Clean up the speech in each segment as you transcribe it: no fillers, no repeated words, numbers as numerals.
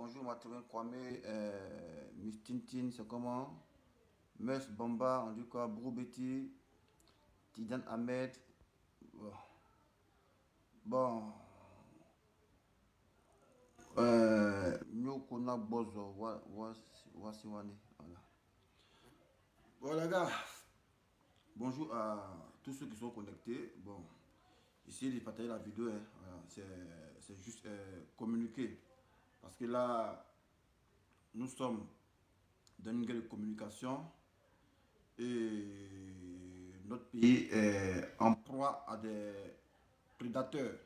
bonjour Mathurin Kwame, Miss Tintin, c'est comment? Meus Bamba, on dit quoi? Brou Betty, Tidan Ahmed. Bon, Nyokona Bozo, Wasiwane. Voilà. Bon, les gars, bonjour à tous ceux qui sont connectés. Bon, j'essaie de partager la vidéo, hein. Voilà, c'est juste communiquer. Parce que là, nous sommes dans une guerre de communication et notre pays est en proie à des prédateurs.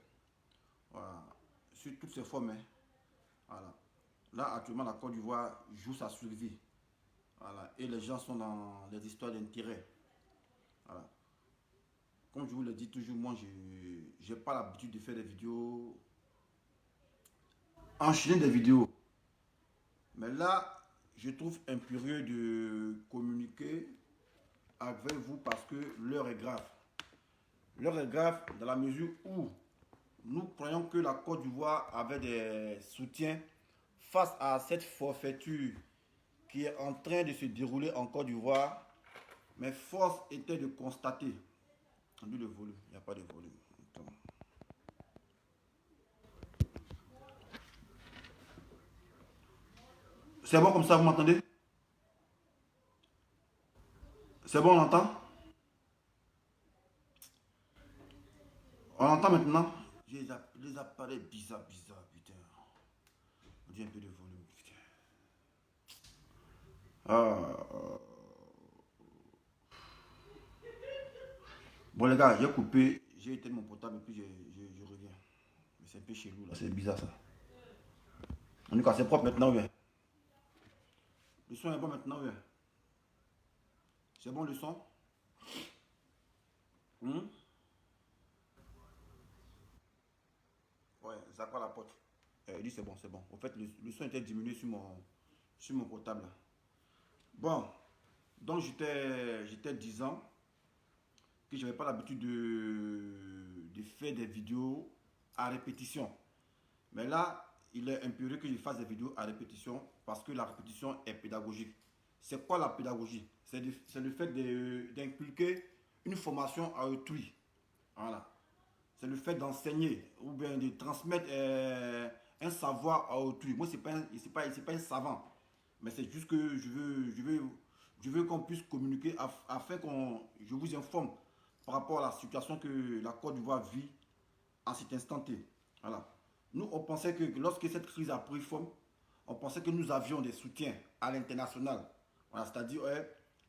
Voilà, sur toutes ces formes, hein. Voilà. Là, actuellement, la Côte d'Ivoire joue sa survie. Voilà. Et les gens sont dans les histoires d'intérêt. Voilà. Comme je vous le dis toujours, moi, je n'ai pas l'habitude de faire des vidéos, enchaîner des vidéos. Mais là, je trouve impérieux de communiquer avec vous parce que l'heure est grave. L'heure est grave dans la mesure où nous croyons que la Côte d'Ivoire avait des soutiens face à cette forfaiture qui est en train de se dérouler en Côte d'Ivoire. Mais force était de constater. On dit le volume, il n'y a pas de volume. Attends. C'est bon comme ça, vous m'entendez? C'est bon, on entend? On entend maintenant? J'ai les appareils bizarres, putain. On dit un peu de volume, putain. Ah. Bon les gars, j'ai coupé, j'ai éteint mon portable et puis je reviens. Mais c'est un peu chelou là, c'est bizarre ça. En tout cas, c'est propre maintenant, ouais. Le son est bon maintenant, ouais. C'est bon le son? Hmm? Ouais, ça quoi la porte. Il dit c'est bon, c'est bon. En fait, le son était diminué sur mon portable là. Bon, donc j'étais disant que je n'avais pas l'habitude de faire des vidéos à répétition. Mais là, il est impérieux que je fasse des vidéos à répétition parce que la répétition est pédagogique. C'est quoi la pédagogie? C'est le fait d'inculquer une formation à autrui. Voilà. C'est le fait d'enseigner ou bien de transmettre un savoir à autrui. Moi, ce n'est pas un savant. Mais c'est juste que je veux qu'on puisse communiquer afin je vous informe par rapport à la situation que la Côte d'Ivoire vit en cet instant T. Voilà. Nous, on pensait que lorsque cette crise a pris forme, on pensait que nous avions des soutiens à l'international. Voilà, c'est-à-dire,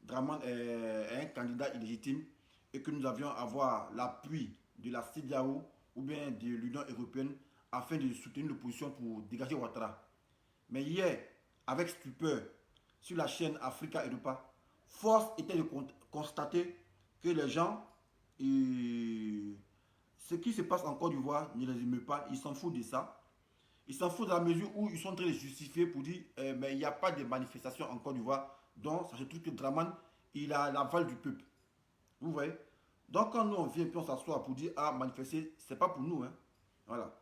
Draman est un candidat illégitime et que nous avions à avoir l'appui de la CEDEAO ou bien de l'Union européenne afin de soutenir l'opposition pour dégager Ouattara. Mais hier, avec stupeur, sur la chaîne Africa Europa, force était de constater que les gens, ce qui se passe en Côte d'Ivoire ne les émeut pas, ils s'en foutent de ça. Ils s'en foutent dans la mesure où ils sont en train de justifier pour dire mais il n'y a pas de manifestation en Côte d'Ivoire. Donc, ça se trouve que Draman, il a l'aval du peuple. Vous voyez? Donc, quand nous on vient et on s'assoit pour dire ah, manifester, c'est pas pour nous. Hein. Voilà.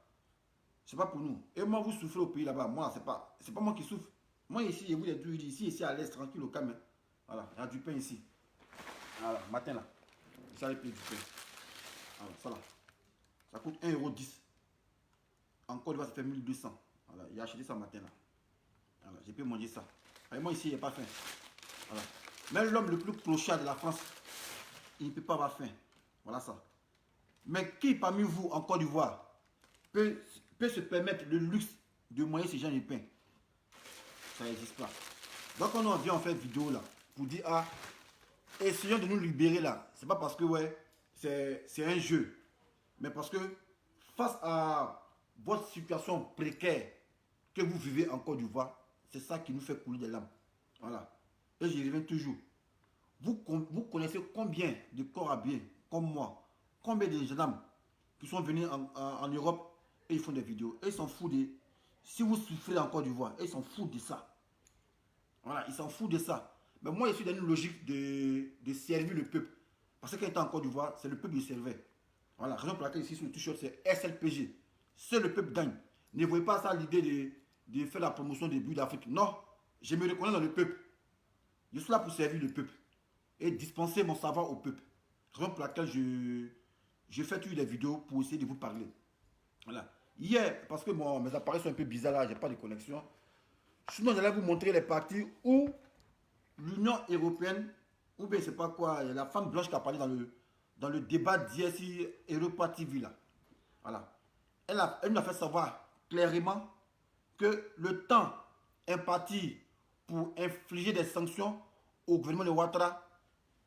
C'est pas pour nous. Et moi, vous souffrez au pays là-bas. Moi, c'est pas moi qui souffre. Moi, ici, je vous ai dit, ici à l'est, tranquille, au calme. Hein. Voilà, il y a du pain ici. Voilà, matin là. Ça, les payer du pain. Voilà, ça là. Ça coûte 1,10 €. En Côte d'Ivoire, ça fait 1200. Voilà, il a acheté ça matin là. Voilà, j'ai pu manger ça. Et moi, ici, il n'y a pas faim. Voilà. Même l'homme le plus clochard de la France, il ne peut pas avoir faim. Voilà ça. Mais qui parmi vous, en Côte d'Ivoire, peut se permettre le luxe de moyen ces gens de pain? Ça n'existe pas. Donc quand on vient en faire vidéo là, pour dire ah, essayons de nous libérer là. C'est pas parce que ouais, c'est un jeu. Mais parce que face à votre situation précaire que vous vivez en Côte d'Ivoire, c'est ça qui nous fait couler des larmes. Voilà. Et j'y reviens toujours. Vous connaissez combien de corps habillés comme moi, combien de gendarmes qui sont venus en Europe et ils font des vidéos. Et ils s'en foutent de... Si vous souffrez en Côte d'Ivoire, ils s'en foutent de ça. Voilà, ils s'en foutent de ça. Mais moi, je suis dans une logique de servir le peuple. Parce que quand il est en Côte d'Ivoire, c'est le peuple qui servait. Voilà, la raison pour laquelle ici sur le t-shirt, c'est SLPG. Seul le peuple gagne. Ne voyez pas ça l'idée de faire la promotion des buts d'Afrique. Non, je me reconnais dans le peuple. Je suis là pour servir le peuple et dispenser mon savoir au peuple. Raison pour laquelle je fais toutes des vidéos pour essayer de vous parler. Voilà. Hier, parce que mes appareils sont un peu bizarres là, j'ai pas de connexion. Sinon, j'allais vous montrer les parties où l'Union européenne, ou bien c'est pas quoi, la femme blanche qui a parlé dans le débat d'hier sur Europa TV là. Voilà. Elle nous a fait savoir clairement que le temps imparti pour infliger des sanctions au gouvernement de Ouattara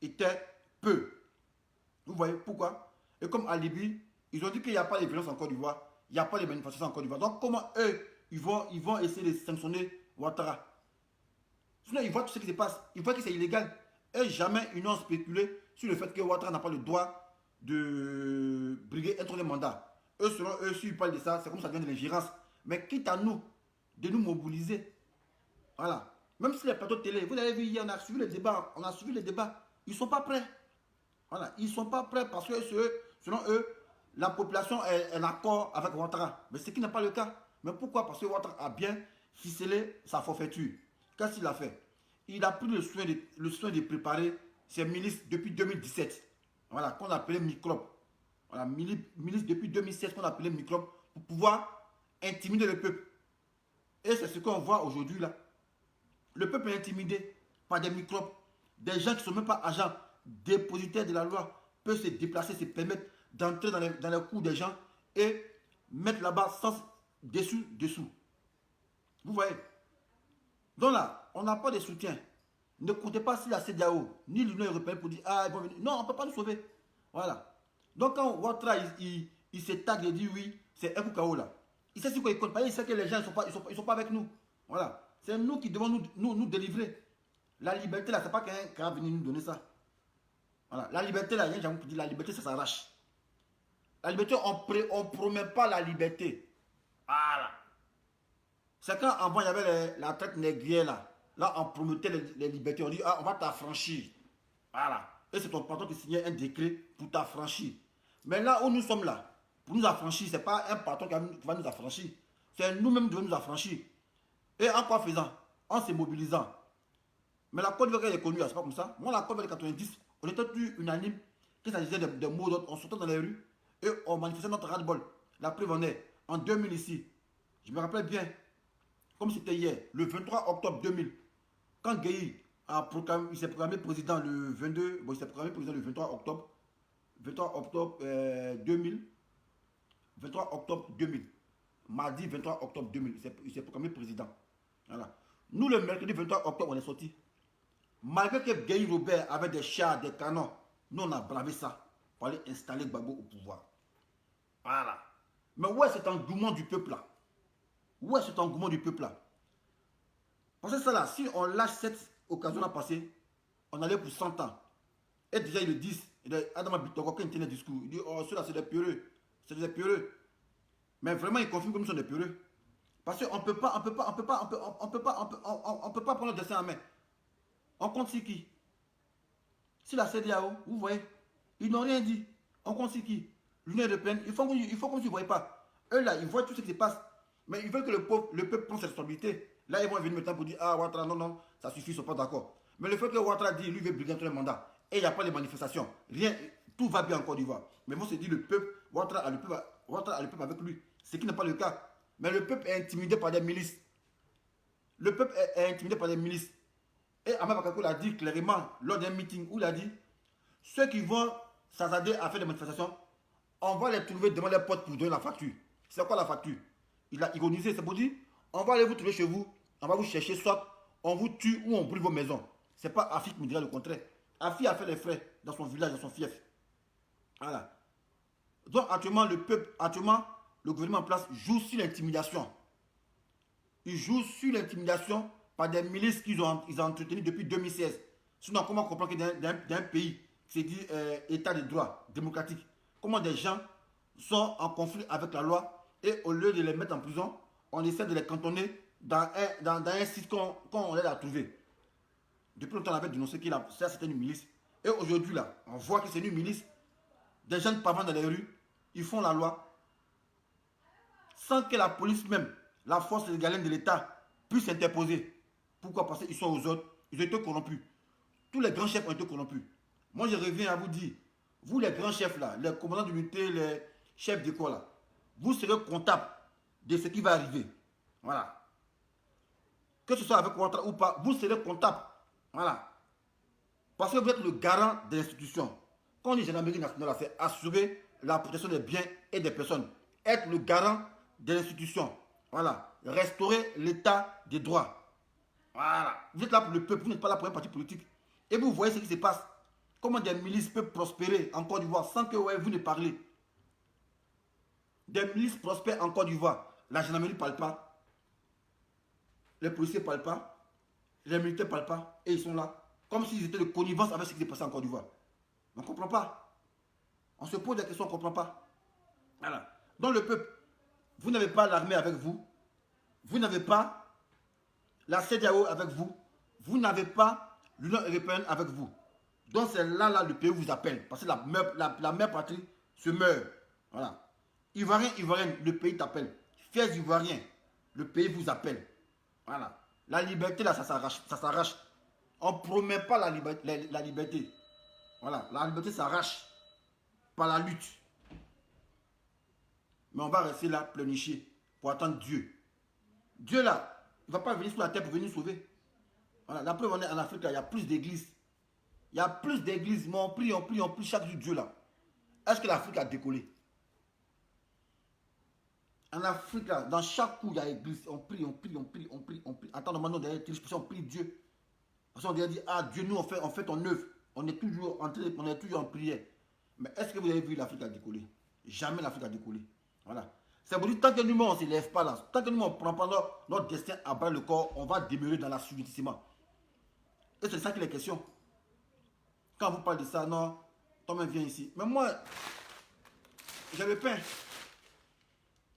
était peu. Vous voyez pourquoi? Et comme à Libye, ils ont dit qu'il n'y a pas de violence en Côte d'Ivoire, il n'y a pas de manifestations en Côte d'Ivoire. Donc comment eux, ils vont essayer de sanctionner Ouattara? Sinon, ils voient tout ce qui se passe. Ils voient que c'est illégal. Et jamais ils n'ont spéculé sur le fait que Ouattara n'a pas le droit de briguer un troisième mandat. Eux, selon eux, s'ils parlent de ça, c'est comme ça devient de l'ingérence. Mais quitte à nous, de nous mobiliser. Voilà. Même si les plateaux de télé, vous avez vu hier, on a suivi les débats. Ils ne sont pas prêts. Voilà. Ils ne sont pas prêts parce que selon eux, la population est en accord avec Ouattara. Mais ce qui n'est pas le cas. Mais pourquoi? Parce que Ouattara a bien ficelé sa forfaiture. Qu'est-ce qu'il a fait? Il a pris le soin de préparer ses milices depuis 2017. Voilà, qu'on appelait microbes. Voilà, milices depuis 2016 qu'on appelait microbes pour pouvoir intimider le peuple. Et c'est ce qu'on voit aujourd'hui là. Le peuple est intimidé par des microbes. Des gens qui ne sont même pas agents dépositaires de la loi peuvent se déplacer, se permettre d'entrer dans les cours des gens et mettre là-bas sans dessous. Vous voyez? Donc là, on n'a pas de soutien. Ne comptez pas sur la CEDEAO, ni l'Union européenne pour dire ah, ils vont venir. Non, on ne peut pas nous sauver. Voilà. Donc quand Ouattara, il se tague et dit oui, c'est un coup KO là. Il sait sur quoi il compte pas. Il sait que les gens ne sont pas avec nous. Voilà. C'est nous qui devons nous délivrer. La liberté là, c'est pas quelqu'un qui va venir nous donner ça. Voilà. La liberté là, il y a des gens qui disent la liberté, ça s'arrache. La liberté, on ne promet pas la liberté. Voilà. C'est quand avant il y avait la traite négrière là. Là, on promettait les libertés. On dit, ah, on va t'affranchir. Voilà. Et c'est ton patron qui signait un décret pour t'affranchir. Mais là où nous sommes là, pour nous affranchir, ce n'est pas un patron qui va nous affranchir. C'est nous-mêmes qui devons nous affranchir. Et en quoi faisant? En se mobilisant. Mais la Côte d'Ivoire est connue, c'est pas comme ça. Moi, la Côte d'Ivoire 90, on était plus unanime qu'il s'agissait de mots d'autres. On sortait dans les rues et on manifestait notre ras-le-bol. La preuve en est, en 2000 ici, je me rappelle bien, comme c'était hier, le 23 octobre 2000, quand Gueye il s'est proclamé président le 22, bon, il s'est proclamé président le 23 octobre 2000, 23 octobre 2000, mardi 23 octobre 2000, il s'est proclamé président. Voilà. Nous, le mercredi 23 octobre, on est sortis. Malgré que Gueye Robert avait des chars, des canons, nous, on a bravé ça pour aller installer Gbagbo au pouvoir. Voilà. Mais où est cet engouement du peuple là? Où est cet engouement du peuple là? Parce que ça là, si on lâche cette occasion là passée, on allait pour 100 ans. Et déjà ils le disent, Adama Bitoko, quand il tient le discours, il dit, oh ceux-là c'est des peureux. C'est des peureux. Mais vraiment ils confirment que nous sommes des peureux. Parce qu'on ne peut pas prendre le dessin en main. On compte sur qui? Si la CEDEAO, vous voyez, ils n'ont rien dit. On compte sur qui? L'Union européenne, il faut qu'on ne voit pas. Eux là, ils voient tout ce qui se passe. Mais ils veulent que le peuple prenne ses responsabilités. Là, ils vont venir maintenant pour dire ah, Ouattara, non, ça suffit, ils ne sont pas d'accord. Mais le fait que Ouattara dit, lui, veut briguer un mandat, et il n'y a pas de manifestation, rien, tout va bien en Côte d'Ivoire. Mais moi, c'est dit le peuple, Ouattara a le peuple avec lui. Ce qui n'est pas le cas. Mais le peuple est intimidé par des milices. Le peuple est intimidé par des milices. Et Ama Bakako l'a dit clairement lors d'un meeting où il a dit ceux qui vont s'attarder à faire des manifestations, on va les trouver devant les portes pour donner la facture. C'est quoi la facture? Il a ironisé, c'est pour dire on va aller vous trouver chez vous, on va vous chercher, soit on vous tue ou on brûle vos maisons. C'est pas Afi qui me dirait le contraire. Afi a fait les frais dans son village, dans son fief. Voilà. Donc actuellement, le gouvernement en place joue sur l'intimidation. Il joue sur l'intimidation par des milices qu'ils ont entretenues depuis 2016. Sinon, comment comprendre que d'un pays qui se dit état de droit démocratique, comment des gens sont en conflit avec la loi et au lieu de les mettre en prison, on essaie de les cantonner dans un site qu'on les a trouvé. Depuis longtemps, on avait dénoncé qu'il a c'était une milice. Et aujourd'hui, là, on voit que c'est une milice. Des jeunes pavants dans les rues, ils font la loi sans que la police même la force régalienne de l'État puisse s'interposer. Pourquoi? Parce qu'ils sont aux autres, ils ont été corrompus. Tous les grands chefs ont été corrompus. Moi, je reviens à vous dire, vous les grands chefs là, les commandants d'unité, les chefs d'école là, vous serez comptables de ce qui va arriver. Voilà. Que ce soit avec contrat ou pas, vous serez comptable. Voilà. Parce que vous êtes le garant de l'institution. Quand on dit gendarmerie nationale, c'est assurer la protection des biens et des personnes. Être le garant de l'institution. Voilà. Restaurer l'état des droits. Voilà. Vous êtes là pour le peuple, vous n'êtes pas là pour un parti politique. Et vous voyez ce qui se passe. Comment des milices peuvent prospérer en Côte d'Ivoire sans que vous ne parlez. Des milices prospèrent en Côte d'Ivoire. La gendarmerie ne parle pas. Les policiers ne parlent pas. Les militaires ne parlent pas. Et ils sont là. Comme s'ils étaient de connivence avec ce qui s'est passé en Côte d'Ivoire. On ne comprend pas. On se pose des questions, on ne comprend pas. Voilà. Donc le peuple, vous n'avez pas l'armée avec vous. Vous n'avez pas la CEDEAO avec vous. Vous n'avez pas l'Union européenne avec vous. Donc c'est là, le pays vous appelle. Parce que la mère patrie se meurt. Voilà. Ivoirien, Ivoirienne, le pays t'appelle. Fiers Ivoiriens, le pays vous appelle. Voilà. La liberté, là, ça s'arrache. On ne promet pas la liberté. Voilà. La liberté s'arrache par la lutte. Mais on va rester là, pleurnicher, pour attendre Dieu. Dieu, là, il ne va pas venir sur la terre pour venir nous sauver. Voilà. La preuve, on est en Afrique, là, il y a plus d'églises. Il y a plus d'églises, mais on prie chaque jour Dieu, là. Est-ce que l'Afrique a décollé? En Afrique, là, dans chaque coup, il y a église. On prie. Attends, maintenant, derrière on prie Dieu. Parce qu'on dit, ah Dieu, nous, on fait ton œuvre. On est toujours en prière. Mais est-ce que vous avez vu l'Afrique a décollé? Jamais l'Afrique a décollé. Voilà. C'est pour dire, tant que nous, on ne se lève pas là, tant que nous, on ne prend pas notre destin à bas le corps, on va demeurer dans l'assujettissement. Et c'est ça qui est la question. Quand vous parlez de ça, non, toi-même viens ici. Mais moi, j'ai le pain.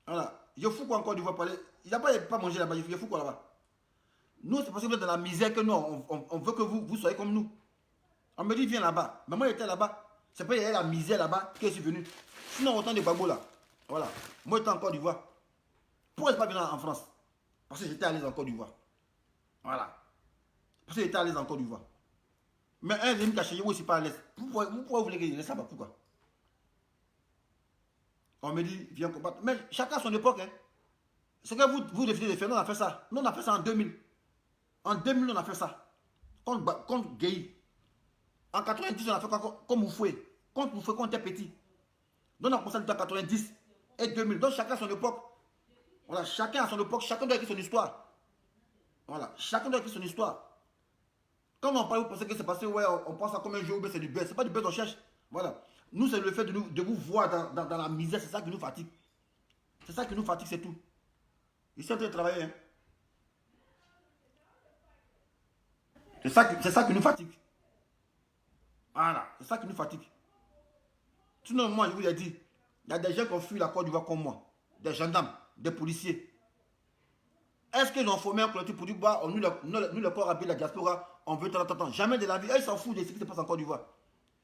Voilà. Je fous quoi encore du parler. Il n'y a pas manger là-bas, je fous quoi là-bas. Nous, c'est parce que vous êtes dans la misère que nous, on veut que vous soyez comme nous. On me dit, viens là-bas. Mais moi, j'étais là-bas. C'est pas qu'il y avait la misère là-bas que je suis venu. Sinon, autant de babos là. Voilà. Moi, j'étais en Côte d'Ivoire. Pourquoi je ne suis pas venu en France? Parce que j'étais à l'aise en Côte d'Ivoire. Voilà. Parce que j'étais à l'aise en Côte d'Ivoire. Mais un venu cacher, je ne suis pas à l'aise. Pourquoi vous voulez que je laisse là-bas? Pourquoi? On me dit, viens combattre. Mais chacun à son époque. Hein. Ce que vous décidez de faire, nous on a fait ça. Nous on a fait ça en 2000. En 2000, on a fait ça. Contre Gueye. En 90, on a fait quoi? Comme Moufoué. Contre Moufoué, quand on était petit. Donc on a commencé en 90 et 2000. Donc chacun à son époque. Voilà, chacun à son époque, chacun doit écrire son histoire. Voilà, chacun doit écrire son histoire. Quand on parle, vous pensez que c'est passé, ouais, on pense à comme un jeu ou bien c'est du buzz. C'est pas du buzz, on cherche. Voilà. Nous, c'est le fait de vous voir dans la misère, c'est ça qui nous fatigue. C'est ça qui nous fatigue, c'est tout. Ils sont en train de travailler. Hein. C'est ça qui nous fatigue. Voilà, c'est ça qui nous fatigue. Sinon, moi, je vous ai dit, il y a des gens qui ont fui la Côte d'Ivoire comme moi. Des gendarmes, des policiers. Est-ce qu'ils ont formé un collectif pour dire, bah, nous, le corps habillé, la diaspora, on veut tant. Jamais de la vie. Ils s'en foutent de ce qui se passe en Côte d'Ivoire.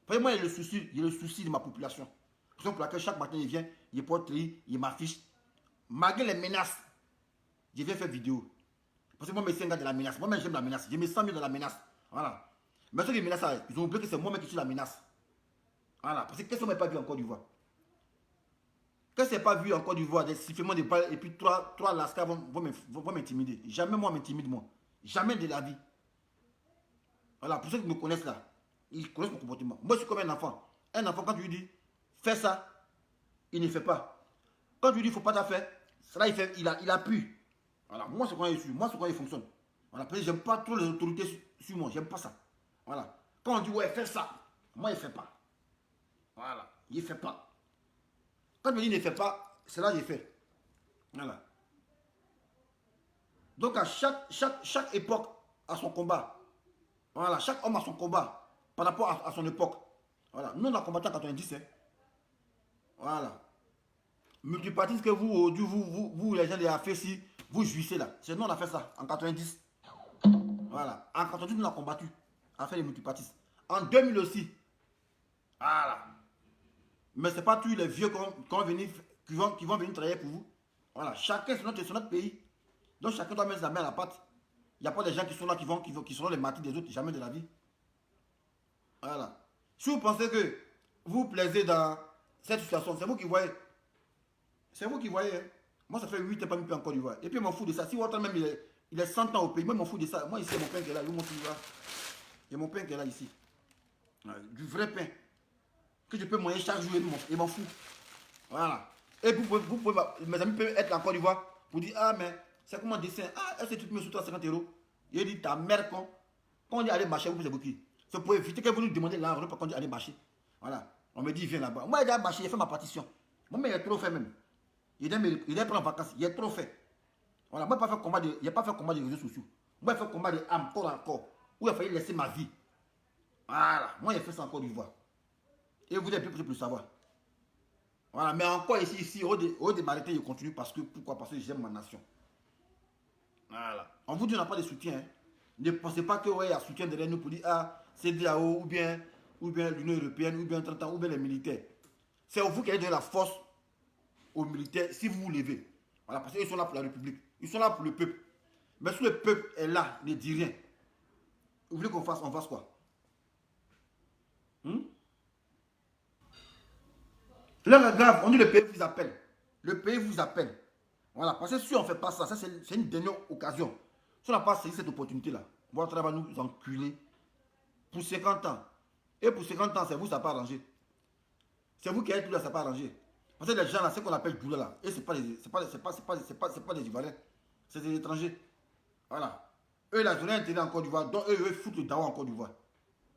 Parce que moi, il y a le souci de ma population. Raison pour laquelle chaque matin, il vient, il porte tri, il m'affiche. Malgré les menaces, je viens faire vidéo. Parce que moi, je suis un gars de la menace. Moi-même, j'aime la menace. Je me sens mieux dans la menace. Voilà. Mais ceux qui menacent, ils ont oublié que c'est moi-même qui suis la menace. Voilà. Parce que qu'est-ce qu'on n'a pas vu en Côte d'Ivoire? Qu'est-ce qu'on n'a pas vu en Côte d'Ivoire? Des sifflements de balles et puis trois lascars vont m'intimider. Jamais moi m'intimide, moi. Jamais de la vie. Voilà. Pour ceux qui me connaissent là, ils connaissent mon comportement. Moi, je suis comme un enfant. Un enfant, quand tu lui dis, fais ça, il ne fait pas. Quand tu lui dis, il ne faut pas t'en faire, cela, il appuie. Voilà. Moi, c'est comment il suis. Moi, c'est comment il fonctionne. Voilà. Parce que j'aime pas trop les autorités sur moi. J'aime pas ça. Voilà. Quand on dit, ouais, fais ça, moi, il ne fait pas. Voilà. Il ne fait pas. Quand il me dit, il ne fait pas, c'est là qu'il fait. Voilà. Donc, à chaque époque a son combat. Voilà. Chaque homme a son combat par rapport à son époque. Voilà. Nous, on a combattu en 90. Hein. Voilà. Multipartisme que vous, les gens de la FESI, vous jouissez là. C'est nous, on a fait ça en 90. Voilà. En 90, on a combattu. On a fait les multipartistes. En 2000 aussi. Voilà. Mais ce n'est pas tous les vieux qui vont venir travailler pour vous. Voilà. Chacun sur notre pays. Donc chacun doit mettre la main à la pâte. Il n'y a pas des gens qui sont là, qui seront les martyrs des autres, jamais de la vie. Voilà. Si vous pensez que vous vous plaisez dans cette situation, c'est vous qui voyez. C'est vous qui voyez. Hein. Moi, ça fait 8 ans pas mis en Côte d'Ivoire. Et puis, je m'en fous de ça. Si votre même, il est 100 ans au pays, moi, je m'en fous de ça. Moi, ici, il y a mon pain qui est là. Il y a mon pain qui est là, ici. Du vrai pain. Que je peux manger chaque jour, je m'en fous. Voilà. Et vous pouvez, mes amis peuvent être en Côte d'Ivoire pour dire, ah, mais c'est comme un dessin. Ah, est-ce que tu te mets sur toi 50 euros? Il dit, ta mère, quand on dit aller marcher, vous pouvez beaucoup. C'est pour éviter que vous nous demandiez l'argent pour qu'on dit aller marcher. Voilà. On me dit, viens là-bas. Moi, il a marché, il a fait ma partition. Moi, mais il a trop fait même. Il est pris en vacances, il a trop fait. Voilà. Moi, il n'a pas fait combat de réseaux sociaux. Moi, il a fait combat de âme, corps à corps. Où il a failli laisser ma vie. Voilà. Moi, il a fait ça en Côte d'Ivoire. Et vous êtes plus pour le savoir. Voilà. Mais encore ici, au de m'arrêter, je continue parce que, pourquoi? Parce que j'aime ma nation. Voilà. On vous dit qu'on n'a pas de soutien. Hein. Ne pensez pas qu'il y a soutien derrière nous pour dire, ah, c'est DAO ou bien l'Union européenne, ou bien 30 ans, ou bien les militaires. C'est vous qui allez donner la force aux militaires si vous vous levez. Voilà, parce qu'ils sont là pour la République. Ils sont là pour le peuple. Mais si le peuple est là, ne dit rien, vous voulez qu'on fasse quoi? L'heure est grave, on dit le pays vous appelle. Le pays vous appelle. Voilà, parce que si on ne fait pas ça, c'est une dernière occasion. Si on n'a pas saisi cette opportunité-là, votre travail va nous enculer pour 50 ans. Et pour 50 ans, c'est vous, ça n'a pas arrangé. C'est vous qui êtes tout là, ça n'a pas arrangé. Parce que les gens là, c'est qu'on appelle doula là. Et ce n'est pas des Ivoiriens. C'est des étrangers. Voilà. Eux, là, ils ont intérêt en Côte d'Ivoire. Donc, eux, ils foutent le Dawa en Côte d'Ivoire.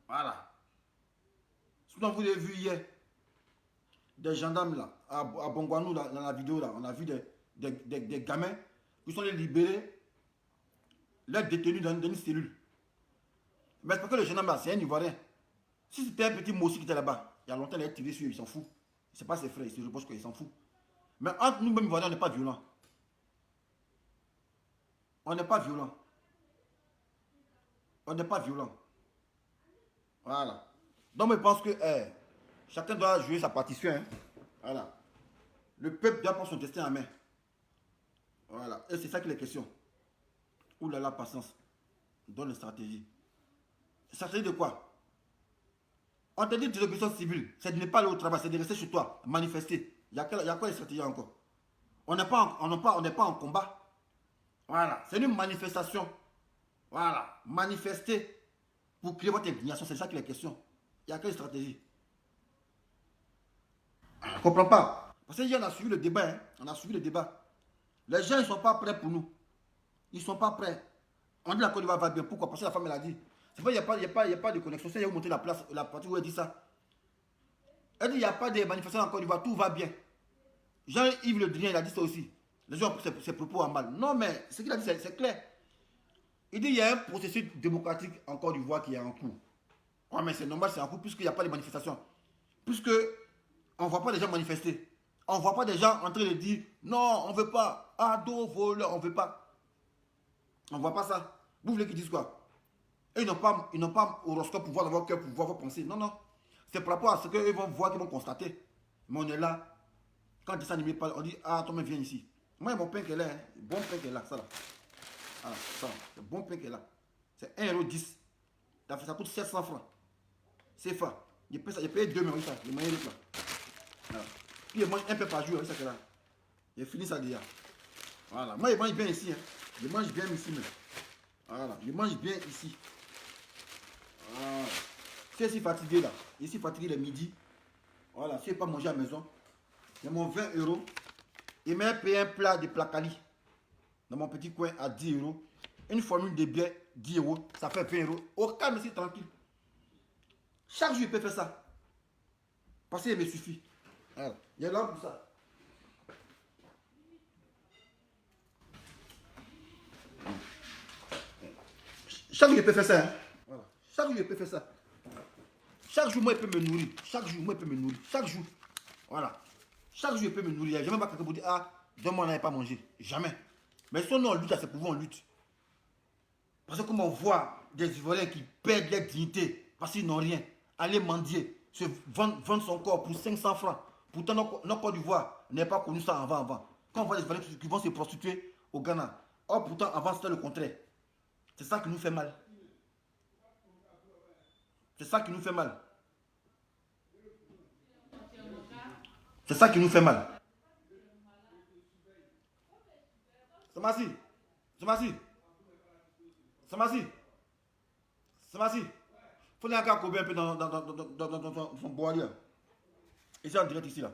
Voilà. Sinon, vous l'avez vu hier. Des gendarmes là, à Bongwanou, là, dans la vidéo là, on a vu des gamins qui sont les libérés, les détenus dans une cellule. Mais c'est parce que le gendarme là, c'est un Ivoirien. Si c'était un petit Mossi qui était là-bas, il y a longtemps, il a tiré sur eux, il s'en fout. C'est pas ses frères, il se reproche qu'il s'en fout. Mais entre nous, même Ivoiriens, on n'est pas violents. On n'est pas violents. On n'est pas violents. Voilà. Donc, je pense que chacun doit jouer sa partition. Hein. Voilà. Le peuple doit prendre son destin en main. Voilà. Et c'est ça qu'il est question. Ouh là là, patience. Donne une stratégie. Stratégie de quoi? On te dit désobéissance civile. C'est de ne pas aller au travail, c'est de rester chez toi, manifester. Il y a quoi les stratégies encore? On n'est pas en combat. Voilà. C'est une manifestation. Voilà. Manifester pour créer votre indignation. C'est ça qui est la question. Il y a quelle stratégie? Je ne comprends pas. Parce que hier, on a suivi le débat. Hein. On a suivi le débat. Les gens, ils ne sont pas prêts pour nous. Ils ne sont pas prêts. On dit la Côte d'Ivoire va bien. Pourquoi? Parce que la femme, elle a dit. C'est vrai, il n'y a pas de connexion. C'est où montrer la partie où elle dit ça. Elle dit, il n'y a pas de manifestation en Côte d'Ivoire. Tout va bien. Jean-Yves Le Drian, il a dit ça aussi. Les gens ont pris ses propos en mal. Non, mais ce qu'il a dit, c'est clair. Il dit, il y a un processus démocratique en Côte d'Ivoire qui est en cours. Ouais, mais c'est normal, c'est en cours, puisqu'il n'y a pas de manifestation. Puisque on ne voit pas les gens manifester. On ne voit pas des gens en train de dire, non, on ne veut pas. Ado, voleur, on ne veut pas. On ne voit pas ça. Vous voulez qu'ils disent quoi? Et ils n'ont pas horoscope pour voir dans votre cœur, pour voir vos pensées. Non, non. C'est par rapport à ce qu'ils vont voir, qu'ils vont constater. Mais on est là. Quand ils s'animent pas, on dit, ah, toi, viens ici. Moi, mon pain qui est là, hein. Bon pain qui est là, ça là. Voilà, ça, c'est bon pain qui est là. C'est 1,10 €. Ça coûte 700 francs. C'est fa. J'ai payé 2 € ça. J'ai mangé l'autre là. Voilà. Puis je mange un peu par jour avec ça que là. J'ai fini ça déjà. Voilà. Moi, je mange bien ici. Hein. Je mange bien ici même. Voilà. Je mange bien ici. Voilà. Je suis fatigué là. Je suis fatigué le midi. Voilà. Si je n'ai pas mangé à la maison, j'ai mon 20 €. Il m'a payé un plat de placali dans mon petit coin à 10 €. Une formule de bière, 10 €. Ça fait 20 €. Au calme, c'est tranquille. Chaque jour, je peux faire ça. Parce qu'il me suffit. Voilà. Il y a là pour ça. Chaque jour, je peux faire ça. Hein. Voilà. Chaque jour, je peux faire ça. Chaque jour, moi, il peut me nourrir. Chaque jour, moi, il peut me nourrir. Chaque jour. Voilà. Chaque jour, je peux me nourrir. Il n'y a jamais pas quelqu'un pour dire, ah, demain, on n'avait pas mangé. Jamais. Mais si on lutte à ce pouvoir, on lutte. Parce que comme on voit des Ivoiriens qui perdent leur dignité parce qu'ils n'ont rien, aller mendier, se vendre son corps pour 500 francs. Pourtant, notre Côte d'Ivoire n'est pas connu ça avant. Quand on voit des Ivoiriens qui vont se prostituer au Ghana, Or, pourtant, avant, c'était le contraire. C'est ça qui nous fait mal. C'est ça qui nous fait mal. C'est ça qui nous fait mal. Samassi. Samassi. Samassi. Samassi. Faut aller encore couper un peu dans son bois là. Et c'est en direct ici là.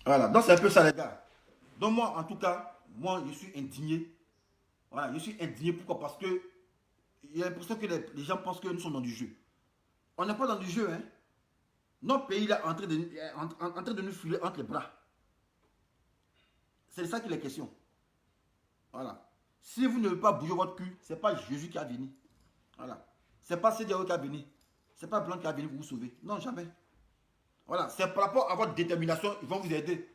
Voilà, donc c'est un peu ça les gars. Donc moi en tout cas, moi je suis indigné. Voilà, je suis indigné. Pourquoi? Parce que il y a l'impression que les gens pensent que nous sommes dans du jeu. On n'est pas dans du jeu, hein. Notre pays là est en train de nous filer entre les bras. C'est ça qu'il est question. Voilà. Si vous ne voulez pas bouger votre cul, ce n'est pas Jésus qui a venu. Voilà. Ce n'est pas CDAO qui a venu. Ce n'est pas Blanc qui a venu pour vous sauver. Non, jamais. Voilà. C'est par rapport à votre détermination, ils vont vous aider.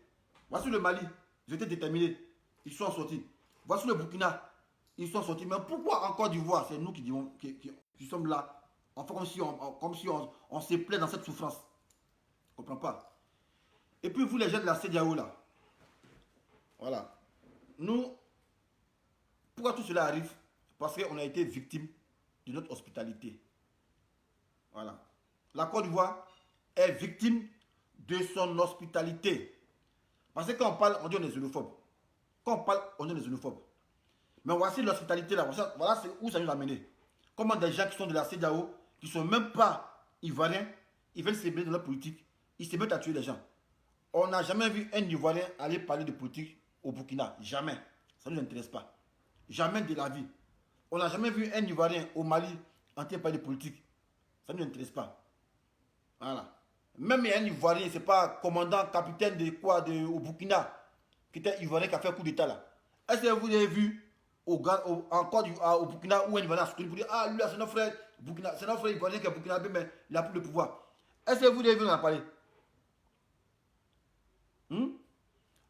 Voici le Mali. Ils étaient déterminés. Ils sont sortis. Voici le Burkina. Ils sont sortis. Mais pourquoi en Côte d'Ivoire, c'est nous qui sommes là? Enfin, comme si on se plaît dans cette souffrance. Je ne comprends pas. Et puis vous les gens de la CDAO là. Voilà. Nous, pourquoi tout cela arrive? Parce qu'on a été victime de notre hospitalité. Voilà. La Côte d'Ivoire est victime de son hospitalité. Parce que quand on parle, on dit on est xénophobe. Quand on parle, on est des xénophobes. Mais voici l'hospitalité là. Voilà où ça nous a mené. Comment des gens qui sont de la CEDEAO, qui ne sont même pas ivoiriens, ils veulent se mêler dans la politique. Ils se mettent à tuer les gens. On n'a jamais vu un Ivoirien aller parler de politique au Burkina. Jamais. Ça ne nous intéresse pas. Jamais de la vie. On n'a jamais vu un Ivoirien au Mali en train de parler de politique. Ça ne nous intéresse pas. Voilà. Même un Ivoirien, ce n'est pas commandant, capitaine de quoi au Burkina, qui était Ivoirien qui a fait un coup d'état là. Est-ce que vous avez vu au Burkina où un Ivoirien a soutenu pour dire ah lui là c'est notre frère Burkina, c'est notre frère Ivoirien qui est burkinabé mais il a plus le pouvoir. Est-ce que vous avez vu on en a parlé?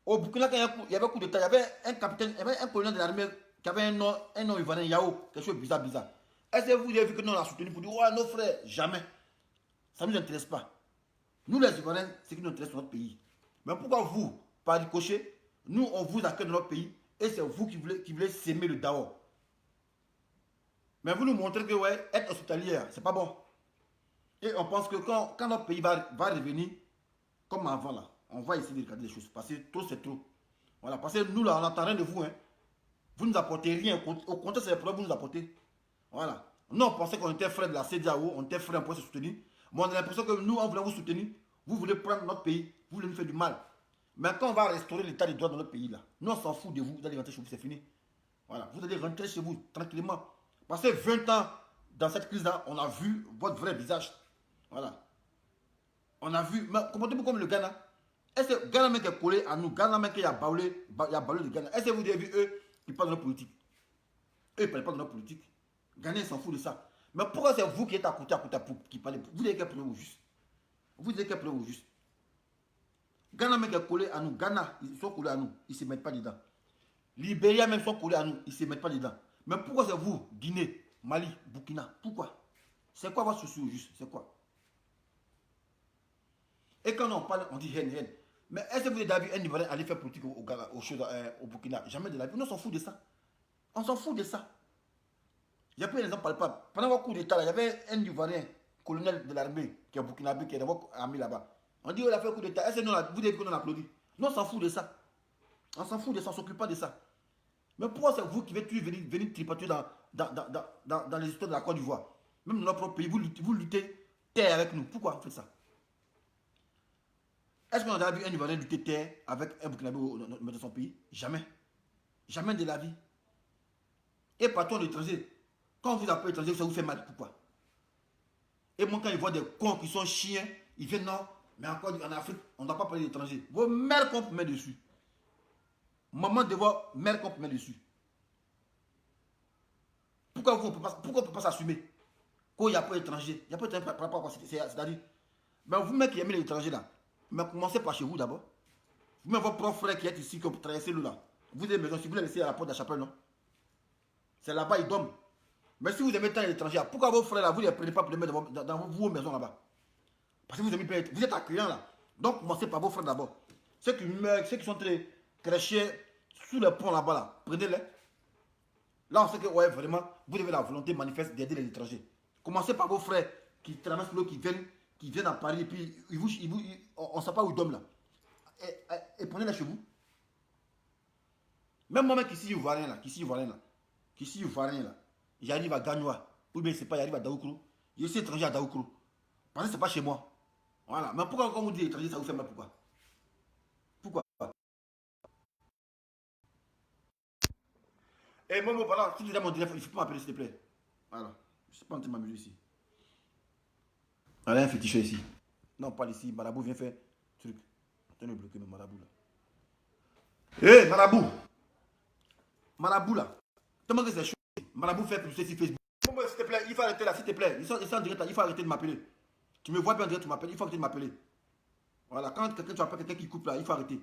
Au Burkina, quand il y avait un coup d'état, il y avait un capitaine, il y avait un colonel de l'armée qui avait un nom ivoirien, Yao, quelque chose de bizarre. Est-ce que vous avez vu que nous on l'a soutenu pour dire oh nos frères? Jamais. Ça ne nous intéresse pas. Nous les Ivoiriens, c'est qui nous intéresse dans notre pays. Mais pourquoi vous, par ricochet, nous on vous accueille dans notre pays et c'est vous qui voulez s'aimer le Dao? Mais vous nous montrez que ouais, être hospitalier, c'est pas bon. Et on pense que quand notre pays va revenir comme avant là, on va essayer de regarder les choses. Parce que trop c'est trop. Voilà, parce que nous là, on n'entend rien de vous. Hein. Vous ne nous apportez rien. Au contraire, c'est les problèmes que vous nous apportez. Voilà. Nous, on pensait qu'on était frères de la CEDEAO, on était frères, on pouvait se soutenir. Mais on a l'impression que nous, on voulait vous soutenir. Vous voulez prendre notre pays, vous voulez nous faire du mal. Mais quand on va restaurer l'état des droits dans notre pays là, nous on s'en fout de vous, vous allez rentrer chez vous, c'est fini. Voilà, vous allez rentrer chez vous tranquillement. Parce que 20 ans dans cette crise là, on a vu votre vrai visage. Voilà. On a vu, mais comportez-vous comme le Ghana. Est-ce que Ghana même qui est collé à nous, Ghana même qui a baoulé le Ghana, est-ce que vous avez vu eux, ils parlent de notre politique? Eux, ils ne parlent pas de notre politique. Ghana, ils s'en foutent de ça. Mais pourquoi c'est vous qui êtes à côté qui parlez? Vous avez quel problème au juste? Vous avez quel problème au juste? Ghana même qui est collé à nous, Ghana, ils sont collés à nous, ils ne se mettent pas dedans. Libéria même sont collés à nous, ils ne se mettent pas dedans. Mais pourquoi c'est vous, Guinée, Mali, Burkina? Pourquoi? C'est quoi votre souci au juste? C'est quoi? Et quand on parle, on dit haine. Mais est-ce que vous avez vu un Ivoirien aller faire politique au Burkina? Jamais de la vie. Nous, on s'en fout de ça. On s'en fout de ça. Il y a plus un exemple palpable. Pendant votre coup d'État, il y avait un Ivoirien, colonel de l'armée, qui est burkinabé, qui est dans votre armée là-bas. On dit, oh, il a fait un coup d'État. Est-ce que vous avez vu qu'on applaudit? Nous, on s'en fout de ça. On s'en fout de ça, on ne s'occupe pas de ça. Mais pourquoi c'est vous qui venir tripoter dans les histoires de la Côte d'Ivoire? Même dans notre propre pays, vous luttez terre avec nous. Pourquoi vous faites ça? Est-ce qu'on a vu un Ivoirien lutter terre avec un Burkinabé dans son pays? Jamais. Jamais de la vie. Et partons de l'étranger. Quand on vous appelle étranger, ça vous fait mal. Pourquoi? Et moi, quand ils voient des cons qui sont chiens, ils viennent non. Mais encore en Afrique, on ne doit pas parler d'étrangers. Vos mères qu'on peut mettre dessus. Maman de vos mères qu'on peut mettre dessus. Pourquoi on ne peut pas s'assumer? Quand il n'y a pas d'étranger, il n'y a pas d'étranger par rapport à quoi? C'est-à-dire, mais vous-même qui aimez les étrangers là, mais commencez par chez vous d'abord. Vous-même votre propre frère qui est ici, qui peut traverser l'eau là. Vous avez maison, si vous les laissez à la porte de la chapelle, non? C'est là-bas, ils dorment. Mais si vous aimez tant les étrangers, pourquoi vos frères là, vous ne les prenez pas pour les mettre dans vos maisons là-bas? Parce que vous êtes accueillants là. Donc commencez par vos frères d'abord. Ceux qui meurent, ceux qui sont très crachés sous le pont là-bas, là, prenez-les. Là, on sait que, ouais, vraiment, vous avez la volonté manifeste d'aider les étrangers. Commencez par vos frères qui traversent l'eau, qui viennent à Paris, et puis on ne sait pas où ils dorment là. Et prenez-les chez vous. Même moi-même qui suis ivoirien là, j'arrive à Gagnoa, ou bien c'est pas, j'arrive à Daoukro. Je suis étranger à Daoukro. Parce que c'est pas chez moi. Voilà. Mais pourquoi quand vous dites étranger, ça vous fait mal, pourquoi? Pourquoi? Et Momo, pardon, si tu as mon téléphone, il faut pas m'appeler s'il te plaît. Voilà. Je ne suis pas en train de m'amuser ici. Allez, un féticheur ici. Non, pas ici. Marabout, viens faire truc. Tenez bloqué, mais Marabout là. Hé, hey, Marabout! Marabout là. Tellement que c'est chaud. Marabout fait publicité sur Facebook. Momo, s'il te plaît, il faut arrêter là, s'il te plaît. Ils sont en direct là, il faut arrêter de m'appeler. Tu me vois bien en direct, tu m'appelles, il faut arrêter de m'appeler. Voilà, quand quelqu'un tu appelles quelqu'un qui coupe là, il faut arrêter.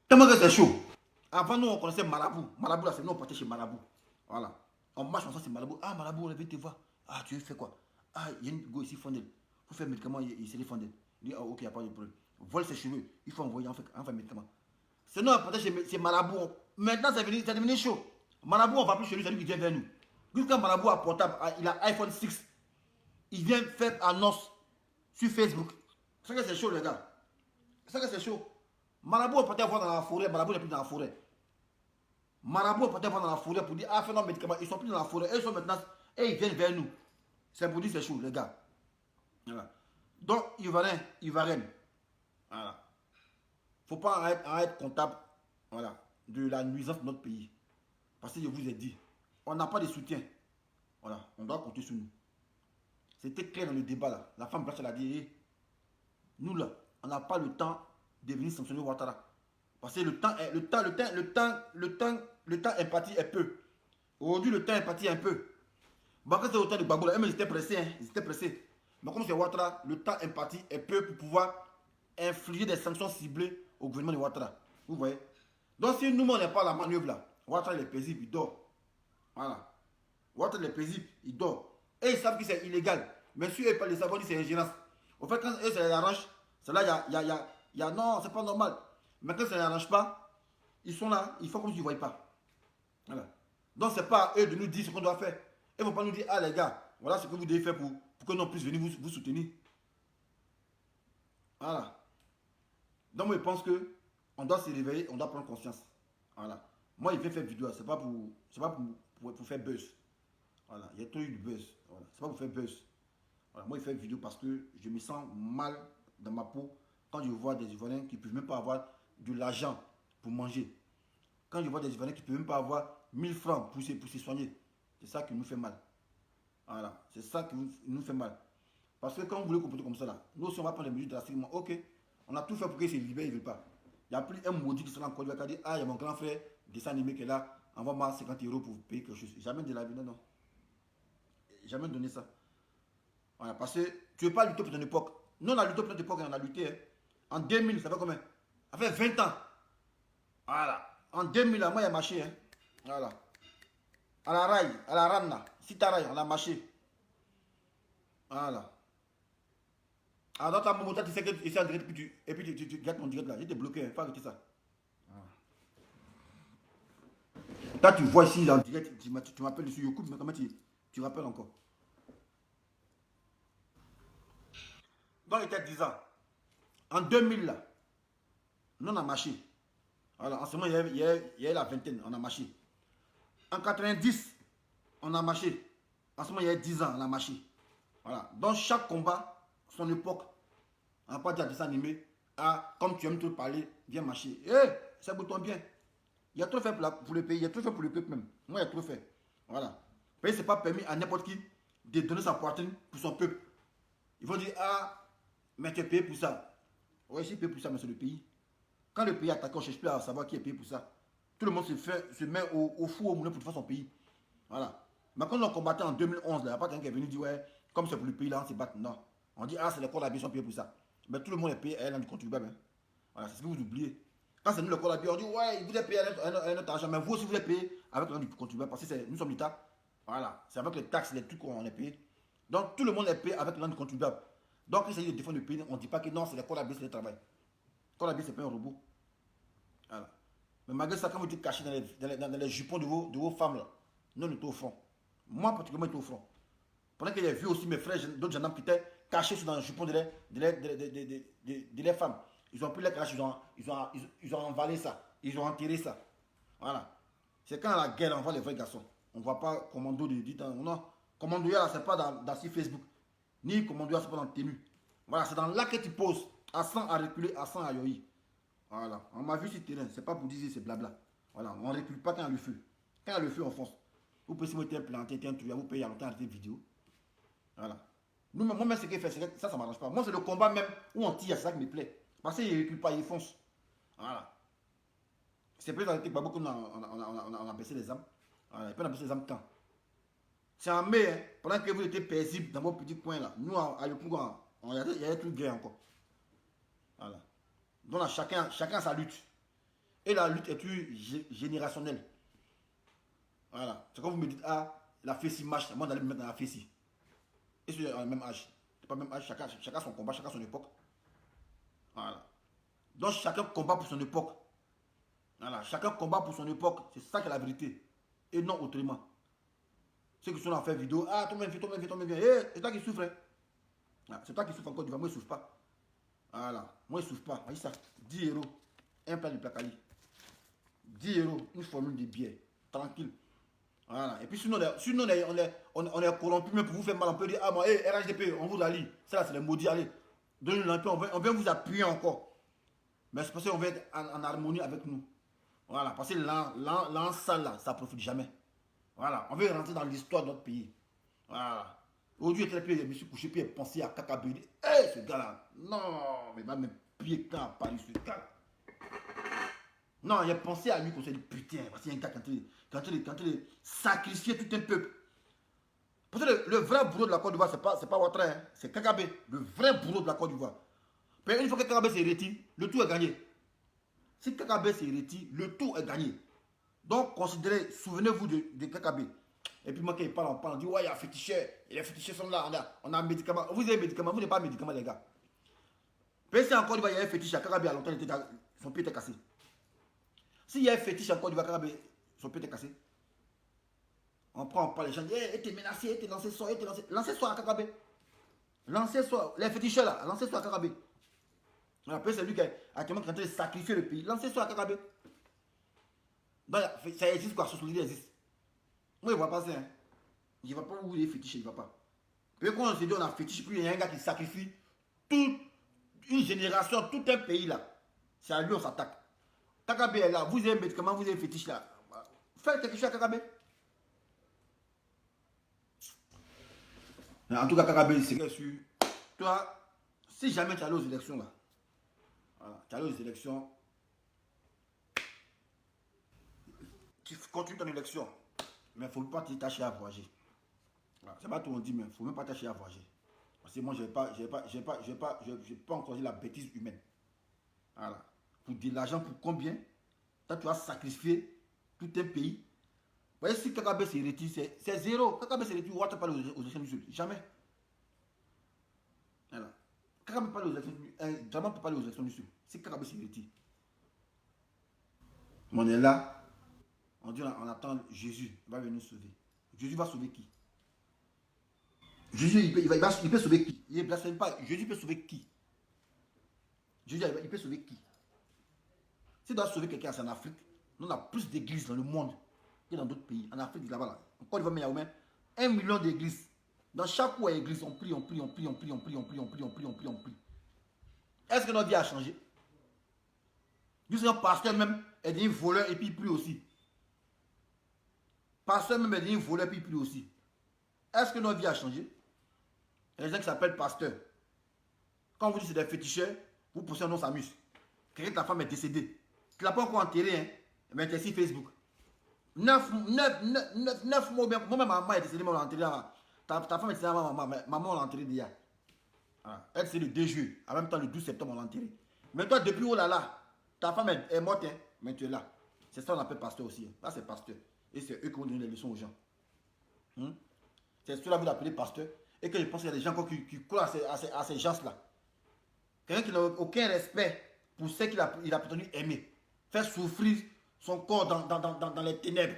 Tellement que c'est chaud. Avant, nous, on connaissait Marabout. Marabout, là, c'est nous, on partait chez Marabout. Voilà. On marche ensemble, c'est Marabout. Ah, Marabout, on vient te voir. Ah, tu veux faire quoi? Ah, il y a une go ici, fondelle. Pour faire médicament, il s'est fondelle. Il dit, ah, ok, il n'y a pas de problème. Vole ses cheveux. Il faut envoyer, on fait médicament. C'est nous, on partait chez Marabout. Maintenant, c'est devenu chaud. Marabout, on va plus chez lui, c'est lui qui vient vers nous. Jusqu'à Marabout a portable, il a iPhone 6. Il vient faire annonce sur Facebook. C'est que c'est chaud, les gars. C'est que c'est chaud. Marabout, on peut voir dans la forêt. Marabout n'est plus dans la forêt. Marabout, on peut voir dans la forêt pour dire, ah, fais nos médicaments. Ils sont plus dans la forêt. Eux, ils sont maintenant, et ils viennent vers nous. C'est pour dire, c'est chaud, les gars. Voilà. Donc, Ivoirienne. Voilà. Faut pas être comptable, voilà, de la nuisance de notre pays. Parce que je vous ai dit, on n'a pas de soutien. Voilà, on doit compter sur nous. C'était clair dans le débat là. La femme blanche, elle a dit, hey, nous là, on n'a pas le temps de venir sanctionner Ouattara. Parce que le temps imparti est peu. Aujourd'hui, le temps imparti est un peu. Bon, quand c'est au temps de Gbagbo, ils étaient pressés, hein, ils étaient pressés. Mais comme c'est Ouattara, le temps imparti est peu pour pouvoir infliger des sanctions ciblées au gouvernement de Ouattara. Vous voyez? Donc, si nous, on n'est pas à la manœuvre là, Ouattara, il est paisible, il dort. Voilà. Ouattara, il est paisible, il dort. Et ils savent que c'est illégal. Mais si eux, les savants disent c'est ingérence. Au fait, quand eux, ça les arrange, c'est là, il y a non, c'est pas normal. Mais quand ça ne les arrange pas, ils sont là, ils font comme s'ils ne voient pas. Voilà. Donc, ce n'est pas à eux de nous dire ce qu'on doit faire. Ils ne vont pas nous dire, ah les gars, voilà ce que vous devez faire pour que nous puissions venir vous soutenir. Voilà. Donc, moi, je pense qu'on doit se réveiller, on doit prendre conscience. Voilà. Moi, il vais faire vidéo, c'est pas pour faire buzz. Voilà. Il y a trop eu de buzz. Voilà. C'est pas pour faire buzz. Voilà. Moi, il fait vidéo parce que je me sens mal dans ma peau quand je vois des Ivoiriens qui ne peuvent même pas avoir de l'argent pour manger. Quand je vois des Ivoiriens qui ne peuvent même pas avoir 1000 francs pour se soigner. C'est ça qui nous fait mal. Voilà. C'est ça qui nous fait mal. Parce que quand vous voulez comporter comme ça, là, nous aussi, on va prendre les mesures drastiquement. Ok, on a tout fait pour qu'ils se libèrent, ils ne veulent pas. Il n'y a plus un maudit qui sera en Côte d'Ivoire qui a dit, ah, il y a mon grand frère, dessin animé qui est là, envoie-moi 50 € pour payer quelque chose. Jamais de la vie, non, non. Jamais donné ça. Voilà, parce que tu ne veux pas lutter pour ton époque. Nous, on a lutté pour notre époque, on a lutté. Hein. En 2000, ça fait combien? Ça fait 20 ans. Voilà. En 2000, là, moi, il a marché. Hein. Voilà. À la rail, à la ranna. Si tu rail, on a marché. Voilà. Alors, dans ta moment, tu sais que tu es en direct, et puis tu gardes ton direct là. Il était bloqué, il faut arrêter ça. Là, tu vois ici en direct, tu m'appelles dessus, YouTube, mais comment tu rappelles encore? Donc, il était 10 ans. En 2000, là, nous, on a marché. Voilà, en ce moment, il y a la vingtaine, on a marché. En 90, on a marché. En ce moment, il y a 10 ans, on a marché. Voilà. Dans chaque combat, son époque, on n'a pas dit à dessin animé, ah, comme tu aimes te parler, viens marcher. Eh, ça bouton bien. Il y a trop fait pour le pays, il y a trop fait pour le peuple même. Moi, il y a trop fait. Voilà. Le pays, ce n'est pas permis à n'importe qui de donner sa poitrine pour son peuple. Ils vont dire, ah, mais tu es payé pour ça. Oui, je suis payé pour ça, mais c'est le pays. Quand le pays est attaqué, on ne cherche plus à savoir qui est payé pour ça. Tout le monde se met au four, au moulin pour faire son pays. Voilà. Mais quand on combattait en 2011, il n'y a pas quelqu'un qui est venu dire, ouais, comme c'est pour le pays, là, on se bat. Non. On dit, ah, c'est les corps d'habillation payés pour ça. Mais tout le monde est payé, elle, du contribuable. Hein. Voilà, c'est ce que vous oubliez. Quand c'est nous le Colabi, on dit ouais, vous êtes payé un autre argent, mais vous aussi vous êtes payé avec l'argent du contribuable parce que nous sommes l'État. Voilà, c'est avec les taxes, les trucs qu'on est payé. Donc tout le monde est payé avec l'argent du contribuable. Donc il s'agit de défendre le pays, on ne dit pas que non, c'est les Colabi, c'est le travail. Colabi, c'est pas un robot. Voilà. Mais malgré ça, quand vous êtes caché dans les jupons de vos femmes, là, nous, on est au front. Moi, particulièrement, j'étais au front. Pendant que j'ai vu aussi mes frères, d'autres gendarmes qui étaient cachés dans le jupon de les femmes. Ils ont pris les caches, ils ont envalé ça. Ils ont enterré ça. Voilà. C'est quand la guerre, on voit les vrais garçons. On ne voit pas commando de dit non. Commando là, c'est pas dans Facebook. Ni commando là, c'est pas dans tenue. Voilà, c'est dans là que tu poses. À 100 à reculer, à 100 à yoyi. Voilà. On m'a vu sur le terrain. C'est pas pour dire c'est blabla. Voilà. On ne recule pas quand il y a le feu. Quand il y a le feu, on fonce. Vous pouvez si vous êtes planté, un truc, vous payez à longtemps des vidéos. Voilà. Moi-même, ce qu'il fait, ça ne m'arrange pas. Moi, c'est le combat même où on tire, c'est ça qui me plaît. Parce qu'il ne recule pas, il fonce. Voilà. C'est plus dans le Babou qu'on a baissé les âmes. Voilà. Et puis on a baissé les âmes quand c'est en mai, hein, pendant que vous étiez paisible dans vos petits coins là. Nous, à Yopougon, il y a des trucs gays encore. Voilà. Donc là, chacun sa lutte. Et la lutte est plus générationnelle. Voilà. C'est quand vous me dites, ah, la fessie marche, moi d'aller me mettre dans la fessie. Et c'est le même âge. C'est pas le même âge, chacun son combat, chacun son époque. Voilà. Donc chacun combat pour son époque. Voilà. Chacun combat pour son époque. C'est ça qui est la vérité. Et non autrement. Ceux qui sont là à faire vidéo, ah, toi-même viens. Hey, c'est toi qui souffres. Hein. C'est toi qui souffres encore du vent. Moi, je ne souffre pas. Voilà. Moi, je ne souffre pas. Voyez ça. 10 euros. Un plat de placali. 10 euros. Une formule de bière. Tranquille. Voilà. Et puis sinon, on est corrompu, mais pour vous faire mal, on peut dire, ah, moi, hey, RHDP, on vous la lit. Ça, là, c'est les maudits. Allez, donnez-nous un peu, on vient vous appuyer encore. Mais c'est parce qu'on va être en harmonie avec nous. Voilà. Parce que l'an sale, là, ça ne profite jamais. Voilà. On veut rentrer dans l'histoire de notre pays. Voilà. Aujourd'hui, je me suis couché, puis j'ai pensé à Kakabé. Hé, ce gars-là. Non, mais il va me pied quand à Paris, ce gars-là. Non, j'ai pensé à lui qu'on s'est dit, putain, voici un gars quand il sacrifié tout un peuple. Parce que le vrai bourreau de la Côte d'Ivoire, c'est pas Ouattara, hein, c'est Kakabé, le vrai bourreau de la Côte d'Ivoire. Mais une fois que Kakabé s'est retire, le tout est gagné. Si Kakabé s'est retiré, le tout est gagné. Donc, considérez, souvenez-vous de Kakabé. Et puis moi, quand il parle, on dit, ouais, il y a un féticheur. Et les féticheurs sont là, on a un médicament. Vous avez un médicament, vous n'avez pas un médicament, les gars. Mais si encore, il y a un fétiche, Kakabé, à longtemps, son pied était cassé. S'il y a un fétiche encore, il va Kakabé, son pied était cassé. On parle, les gens disent, hey, t'es menacé, t'es lancé soi, lancez soi à Kakabé. Lancez soi, les féticheurs là, lancez soi à Kakabé. Après, c'est lui qui est actuellement en train de sacrifier le pays. Lancez soi à Kakabé. Donc, ça existe quoi, sociologie existe. Moi, il ne voit pas ça. Hein. Il ne va pas où il est fétiche, il ne va pas. Puis quand on se dit on a fétiche, puis il y a un gars qui sacrifie toute une génération, tout un pays là. C'est à lui on s'attaque. Kakabé est là, vous avez un médicament, vous avez un fétiche là. Faites quelque chose à Kakabé. En tout cas, Kakabé, c'est sûr. Toi, si jamais tu allais aux élections là, voilà, tu allais aux élections, tu continues ton élection. Mais il ne faut pas t'attacher à voyager. Voilà. C'est pas tout on dit, mais il ne faut même pas t'attacher à voyager. Parce que moi, je n'ai pas encore dit la bêtise humaine. Voilà. Pour de l'argent, pour combien? Toi, tu vas sacrifier tout un pays. Vous voyez, si Kakabé s'est retiré, c'est zéro. Kakabé s'est retiré, on va pas aller aux élections du Sud. Jamais. Voilà. Kakabé ne peut pas aller aux élections du Sud. Jamais ne peut pas aller aux élections du Sud. Si Kakabé s'est retiré. On est là. On dit, on attend Jésus, il va venir nous sauver. Jésus va sauver qui? Jésus, il peut sauver qui? Il ne blasphème pas. Jésus peut sauver qui? Jésus, il peut sauver qui? S'il doit sauver quelqu'un, c'est en Afrique. Nous, on a plus d'églises dans le monde que dans d'autres pays. En Afrique, là-bas, là. Encore une fois, il y a au moins 1 million d'églises. Dans chaque coin église, on prie. Est-ce que notre vie a changé? Juste un pasteur même est devenu voleur et puis il prie aussi. Pasteur même est devenu voleur et puis il prie aussi. Est-ce que notre vie a changé? Il y a des gens qui s'appellent pasteur. Quand vous dites que c'est des féticheurs, vous poussez un nom s'amuse. Quelqu'un de ta femme est décédée. Tu ne l'as pas encore enterré, hein? Mais tu es sur Facebook. 9 mois bien. Moi, ma maman est décédée, mais on l'a enterré. Ta femme est décédée, maman, on l'a enterré déjà. Elle, c'est le 2 juillet. En même temps, le 12 septembre, on l'a enterré. Mais toi, depuis, oh là là, Ta femme est morte, hein, mais tu es là. C'est ça qu'on appelle pasteur aussi. Hein. Là, c'est pasteur. Et c'est eux qui vont donner les leçons aux gens. C'est ceux-là que vous appelez pasteur. Et que je pense qu'il y a des gens qui croient à ces gens-là. Quelqu'un qui n'a aucun respect pour ceux qu'il a prétendu aimer. Faire souffrir son corps dans les ténèbres.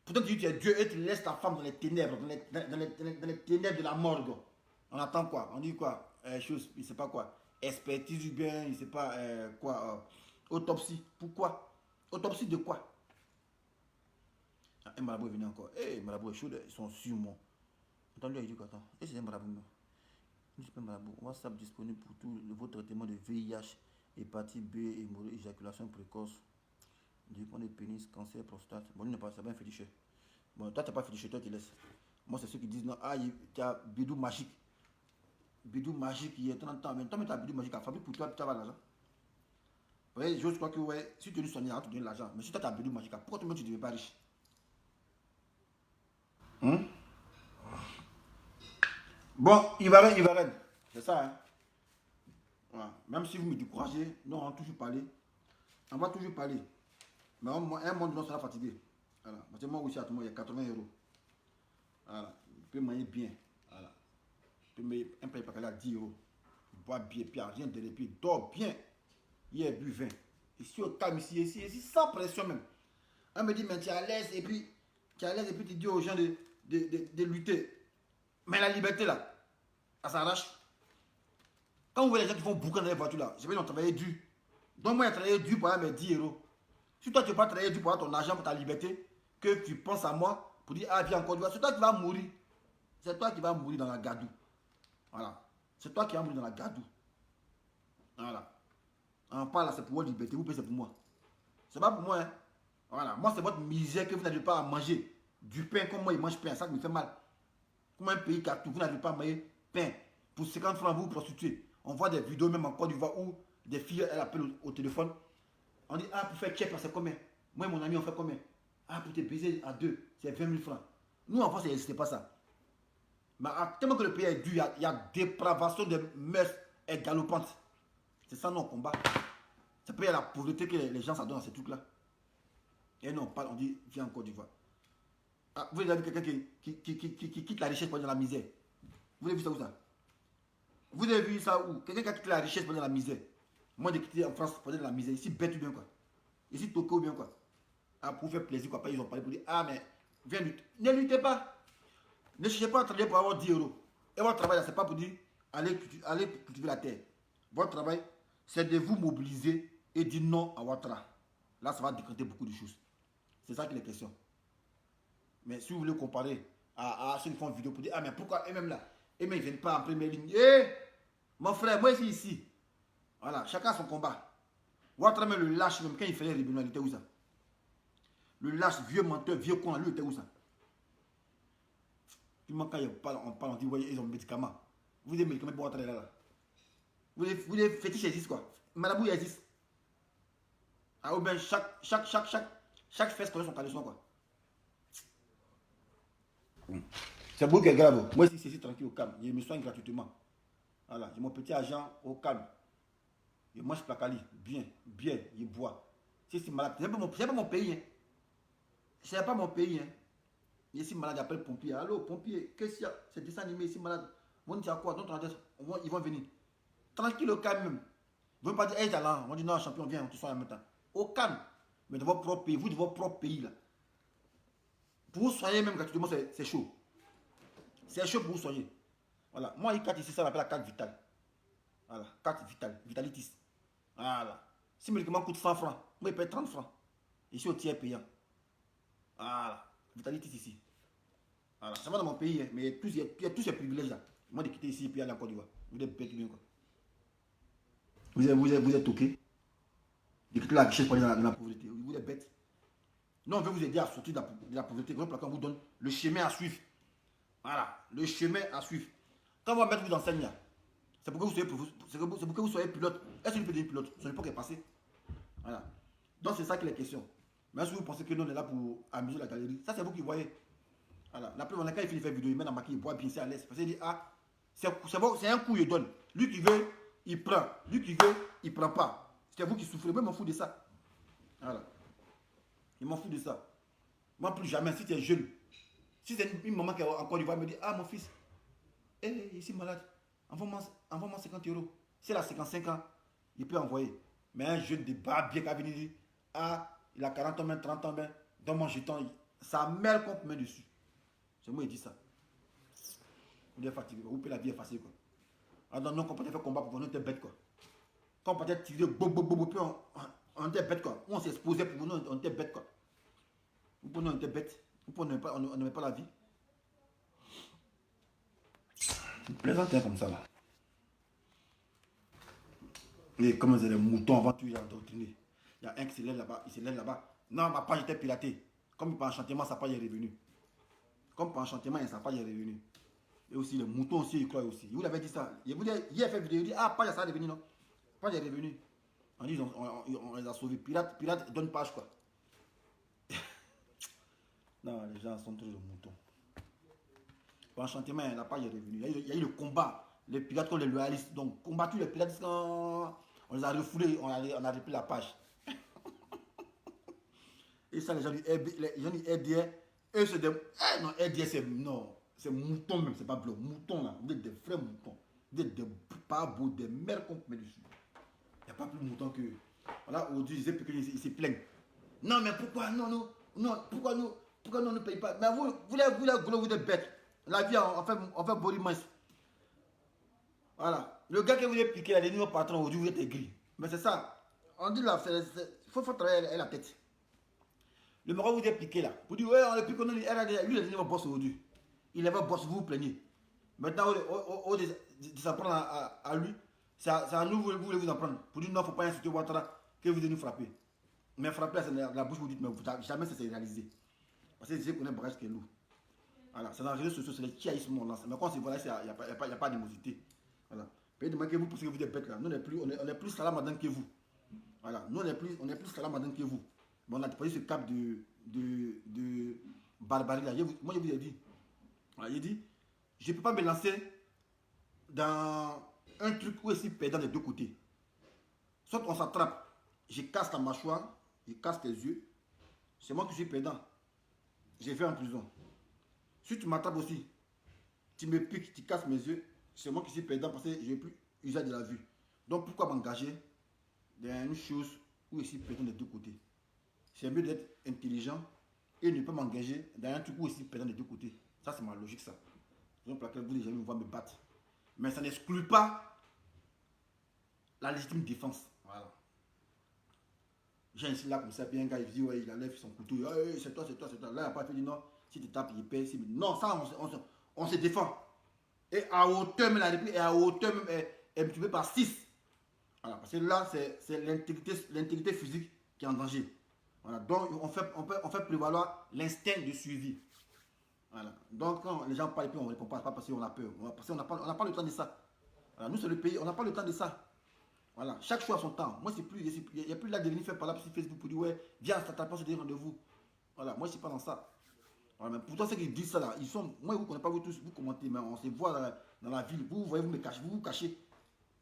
Pourtant, tu dis tu es Dieu et tu laisses ta femme dans les ténèbres, dans les ténèbres de la mort. On attend quoi? On dit quoi? Chose, il ne sait pas quoi. Expertise du bien, il ne sait pas quoi. Autopsie. Pourquoi? Autopsie de quoi? Un marabout est venu encore. Eh, marabout est chaud, ils sont sur moi. Attends-lui, il dit quoi? Attends. Et c'est un marabout, non? Je suis marabout. WhatsApp disponible pour tout vos traitements de VIH, hépatite B, éjaculation précoce, développement de pénis, cancer, prostate. Bon, lui n'est pas, c'est pas un féticheur. Bon, toi, tu n'as pas féticheur, toi, tu laisses. Moi, c'est ceux qui disent non, ah, tu as bidou magique. Bidou magique, il y a 30 ans. Mais toi, tu as bidou magique à fabriquer pour toi, tu as l'argent. Oui, je crois que ouais, si tu es soigné, tu donnes l'argent. Mais si toi, tu as bidou magique, pourquoi tu ne deviens pas riche? Bon, il va rendre. C'est ça, hein. Voilà. Même si vous me découragez, non, on va toujours parler. On va toujours parler. Mais un monde, on sera fatigué. Voilà. Parce que moi aussi, à tout le monde, il y a 80 euros. Voilà. Il peut manger bien. Voilà. Il peut mettre un plat de à 10 euros. Il boit bien, puis rien de puis il dort bien. Il a bu 20. Ici, au calme, ici, sans pression même. On me dit, mais tu es à l'aise, et puis tu dis aux gens de lutter. Mais la liberté là, ça s'arrache. Quand vous voyez les gens qui font boucan dans les voitures là, je vais leur travailler dur. Donc moi, j'ai travaillé dur pour avoir mes 10 euros. Si toi, tu ne veux pas travailler dur pour avoir ton argent, pour ta liberté, que tu penses à moi, pour dire, ah, viens encore du c'est toi qui vas mourir. C'est toi qui vas mourir dans la gadou. Voilà. C'est toi qui vas mourir dans la gadou. Voilà. On parle là, c'est pour votre liberté, vous c'est pour moi. C'est pas pour moi, hein. Voilà. Moi, c'est votre misère que vous n'avez pas à manger. Du pain, comme moi, il mange pain, ça me fait mal. Comme un pays qui a tout, vous n'avez pas à manger pain. Pour 50 francs, vous vous prostituez. On voit des vidéos même en Côte d'Ivoire où des filles, elles appellent au téléphone. On dit, ah, pour faire check, c'est combien? Moi et mon ami, on fait combien? Ah, pour te baiser à deux, c'est 20 000 francs. Nous, en France, ça n'existait pas ça. Mais tellement que le pays est dur, il y a dépravation des mœurs est galopante. C'est ça, notre combat. C'est pas la pauvreté que les gens s'adonnent à ces trucs-là. Et non, on dit, viens en Côte d'Ivoire. Ah, vous avez vu quelqu'un qui quitte la richesse pour aller dans la misère? Vous avez vu ça où ça? Vous avez vu ça où? Quelqu'un qui a quitté la richesse pour aller dans la misère. Moi, j'ai quitté en France pour aller dans la misère. Ici, bête ou bien quoi? Ici, Toko ou bien quoi? Ah, pour faire plaisir quoi? Pas, ils ont parlé pour dire, ah, mais viens lutter. Ne luttez pas. Ne cherchez pas à travailler pour avoir 10 euros. Et votre travail, c'est pas pour dire, allez cultiver la terre. Votre travail, c'est de vous mobiliser et dire non à Ouattara. Là, ça va décréter beaucoup de choses. C'est ça qui est la question. Mais si vous voulez comparer à ceux qui font une vidéo pour dire, ah, mais pourquoi eux-mêmes là, eux-mêmes ils ne viennent pas en première ligne. Eh, mon frère, moi ici. Voilà, chacun son combat. Ouattara, même le lâche, même quand il faisait les rébellions, il était où ça? Le lâche, vieux menteur, vieux con, lui, il était où ça? Puis quand on parle, on dit, ouais, ils ont des médicaments. Vous avez des médicaments pour Ouattara là. Vous avez fétiches existe quoi? Marabout existe. Ah, ou bien chaque fesse connaît son caleçon quoi. C'est beau qui est grave. Moi, si c'est tranquille au calme, je me soigne gratuitement. Voilà, j'ai mon petit agent au calme. Je mange placali, bien, je bois. Si c'est malade, c'est pas mon pays. Hein. C'est pas mon pays. Hein. Je suis malade, j'appelle pompier. Allô, pompier, qu'est-ce qu'il y a? C'est dessin animé ici, malade. Mon dit à quoi? D'autres ils vont venir. Tranquille au calme même. Vous ne pouvez pas dire, hey, t'as là. On dit non, champion, viens, on te soigne en même temps. Au calme. Mais de votre propre pays, vous de votre propre pays là. Pour vous soigner même gratuitement, c'est chaud. C'est chaud pour vous soigner. Voilà. Moi, il 4 ici, ça m'appelle la carte vitale. Voilà. Carte vitale. Vitalitis. Voilà. Si le médicament coûte 100 francs, moi, il paye 30 francs. Ici, au tiers payant. Voilà. Vitalitis ici. Voilà. Ça va dans mon pays, hein, mais il y a tous ces privilèges là. Moi, de quitter ici et puis aller en Côte d'Ivoire. Vous êtes bête bien quoi. Vous êtes toqué. De quitter la richesse pour aller dans la pauvreté. Vous êtes bête. Nous, on veut vous aider à sortir de la pauvreté. Quand on vous donne le chemin à suivre. Voilà, le chemin à suivre. Quand on va mettre vous enseigne là, c'est pour que vous soyez pilote. Est-ce que vous pouvez devenir pilote? Son époque est passée. Voilà. Donc c'est ça qui est la question. Mais si vous pensez que nous on est là pour amuser la galerie, ça c'est vous qui voyez. Voilà. La preuve, quand il finit de faire vidéo, il met dans ma maquille, il boit bien, c'est à l'aise. Parce qu'il dit, ah, c'est un coup, il donne. Lui qui veut, il prend. Lui qui veut, il prend pas. C'est vous qui souffrez. Moi, je m'en fous de ça. Voilà. Je m'en fous de ça. Moi, plus jamais, si tu es jeune, si c'est une maman qui est en Côte d'Ivoire, me dit, ah, mon fils, ici malade, envoie-moi 50 euros. Si elle a 55 ans, il peut envoyer. Mais un jeune de bas bien qui a venu dire, ah, il a 40 ans, 30 ans, dans mon jeton, sa mère qu'on met dessus. C'est moi qui dis ça. Vous êtes fatigué, vous pouvez la vie est facile, quoi. Alors, non, quand on peut faire combat pour vous, on était bête, quoi. Quand on peut tirer, puis on était bête, quoi. On s'exposait pour vous, on était bête, quoi. Vous on était bête. On n'aimait pas la vie. Plaisantin comme ça, là. Et comme c'est les moutons avant tout, il y a endoctriné. Il y a un qui se lève là-bas, il se lève là-bas. Non, ma page était piratée. Comme par enchantement, sa page est revenue. Comme par enchantement, sa page est revenue. Et aussi, les moutons aussi, ils croient aussi. Il vous l'avait dit ça. Il a fait vidéo, il dit, ah, page ça est revenu, non. Page est revenu. On dit, on les a sauvés. Pirate donne page, quoi. Non, les gens sont trop de moutons. Par enchantement, la page est revenue. Il y a eu le combat. Les pirates contre les loyalistes. Donc, combattu les pirates, on les a refoulés, on a repris la page. Et ça, les gens du RDR, eux, c'est des. Non, RDR, c'est mouton même, c'est pas blanc. Mouton, là. Vous êtes des vrais moutons. Vous êtes des pas beaux, des mères qu'on met dessus. Il n'y a pas plus mouton que. Voilà, aujourd'hui, ils se plaignent. Non, mais pourquoi non, pourquoi nous ne payons pas? Mais vous êtes bêtes. La vie, on fait body mince. Voilà. Le gars qui vous a piqué, il a dit, patron, aujourd'hui, vous êtes aigri. Mais c'est ça. On dit là, il faut travailler la tête. Le Maroc vous a piqué là. Vous dites, ouais, on le pique, lui, il a dit, votre boss aujourd'hui. Il est votre boss, vous vous plaignez. Maintenant, au de s'apprendre à lui, c'est à nous, vous voulez vous en prendre. Pour dire, non, il ne faut pas insulter Ouattara, que vous devez nous frapper. Mais frapper, c'est la bouche, vous dites, mais jamais ça s'est réalisé. Parce que je sais qu'on a un bagage qui est lourd. Voilà, c'est dans les réseaux sociaux, c'est les chiaïsmes, on lance. Mais quand on se voit là, il n'y a pas d'animosité. Voilà. Payez que vous parce que vous êtes bêtes là. Nous, on est plus salamadan que vous. Voilà. Nous, on est plus salamadan que vous. Mais on a dépassé ce cap de barbarie là. Moi, je vous ai dit. Voilà, j'ai dit, je ne peux pas me lancer dans un truc où est perdant des deux côtés. Soit on s'attrape, je casse ta mâchoire, je casse tes yeux. C'est moi qui suis perdant. J'ai fait en prison. Si tu m'attrapes aussi, tu me piques, tu casses mes yeux, c'est moi qui suis perdant parce que je n'ai plus usage de la vue. Donc pourquoi m'engager dans une chose où je suis perdant des deux côtés? C'est mieux d'être intelligent et ne pas m'engager dans un truc où je suis perdant des deux côtés. Ça, c'est ma logique, ça. Donc pour laquelle vous n'allez jamais me voir me battre. Mais ça n'exclut pas la légitime défense. Voilà. J'ai ici là comme ça, puis un gars il dit, ouais, il enlève son couteau, hey, c'est toi. Là, il n'a pas fait dit non, si tu tapes, il paye. Non, ça, on se défend. Et à hauteur, mais la réplique est à hauteur, même est multipliée par 6. Voilà, parce que là, c'est l'intégrité physique qui est en danger. Voilà, donc on fait prévaloir l'instinct de suivi. Voilà. Donc quand les gens parlent, on ne répond pas parce qu'on a peur. Parce qu'on n'a pas le temps de ça. Voilà, nous, c'est le pays, on n'a pas le temps de ça. Voilà, chaque chose a son temps. Moi, il n'y a plus là de venir faire par là sur Facebook pour dire, ouais, viens, ça t'appelle sur des rendez-vous. Voilà, moi, je ne suis pas dans ça. Voilà, mais pourtant, ceux qui disent ça là, moi, vous ne connaissez pas vous tous, vous commentez, mais on se voit dans la ville. Vous voyez, vous cachez.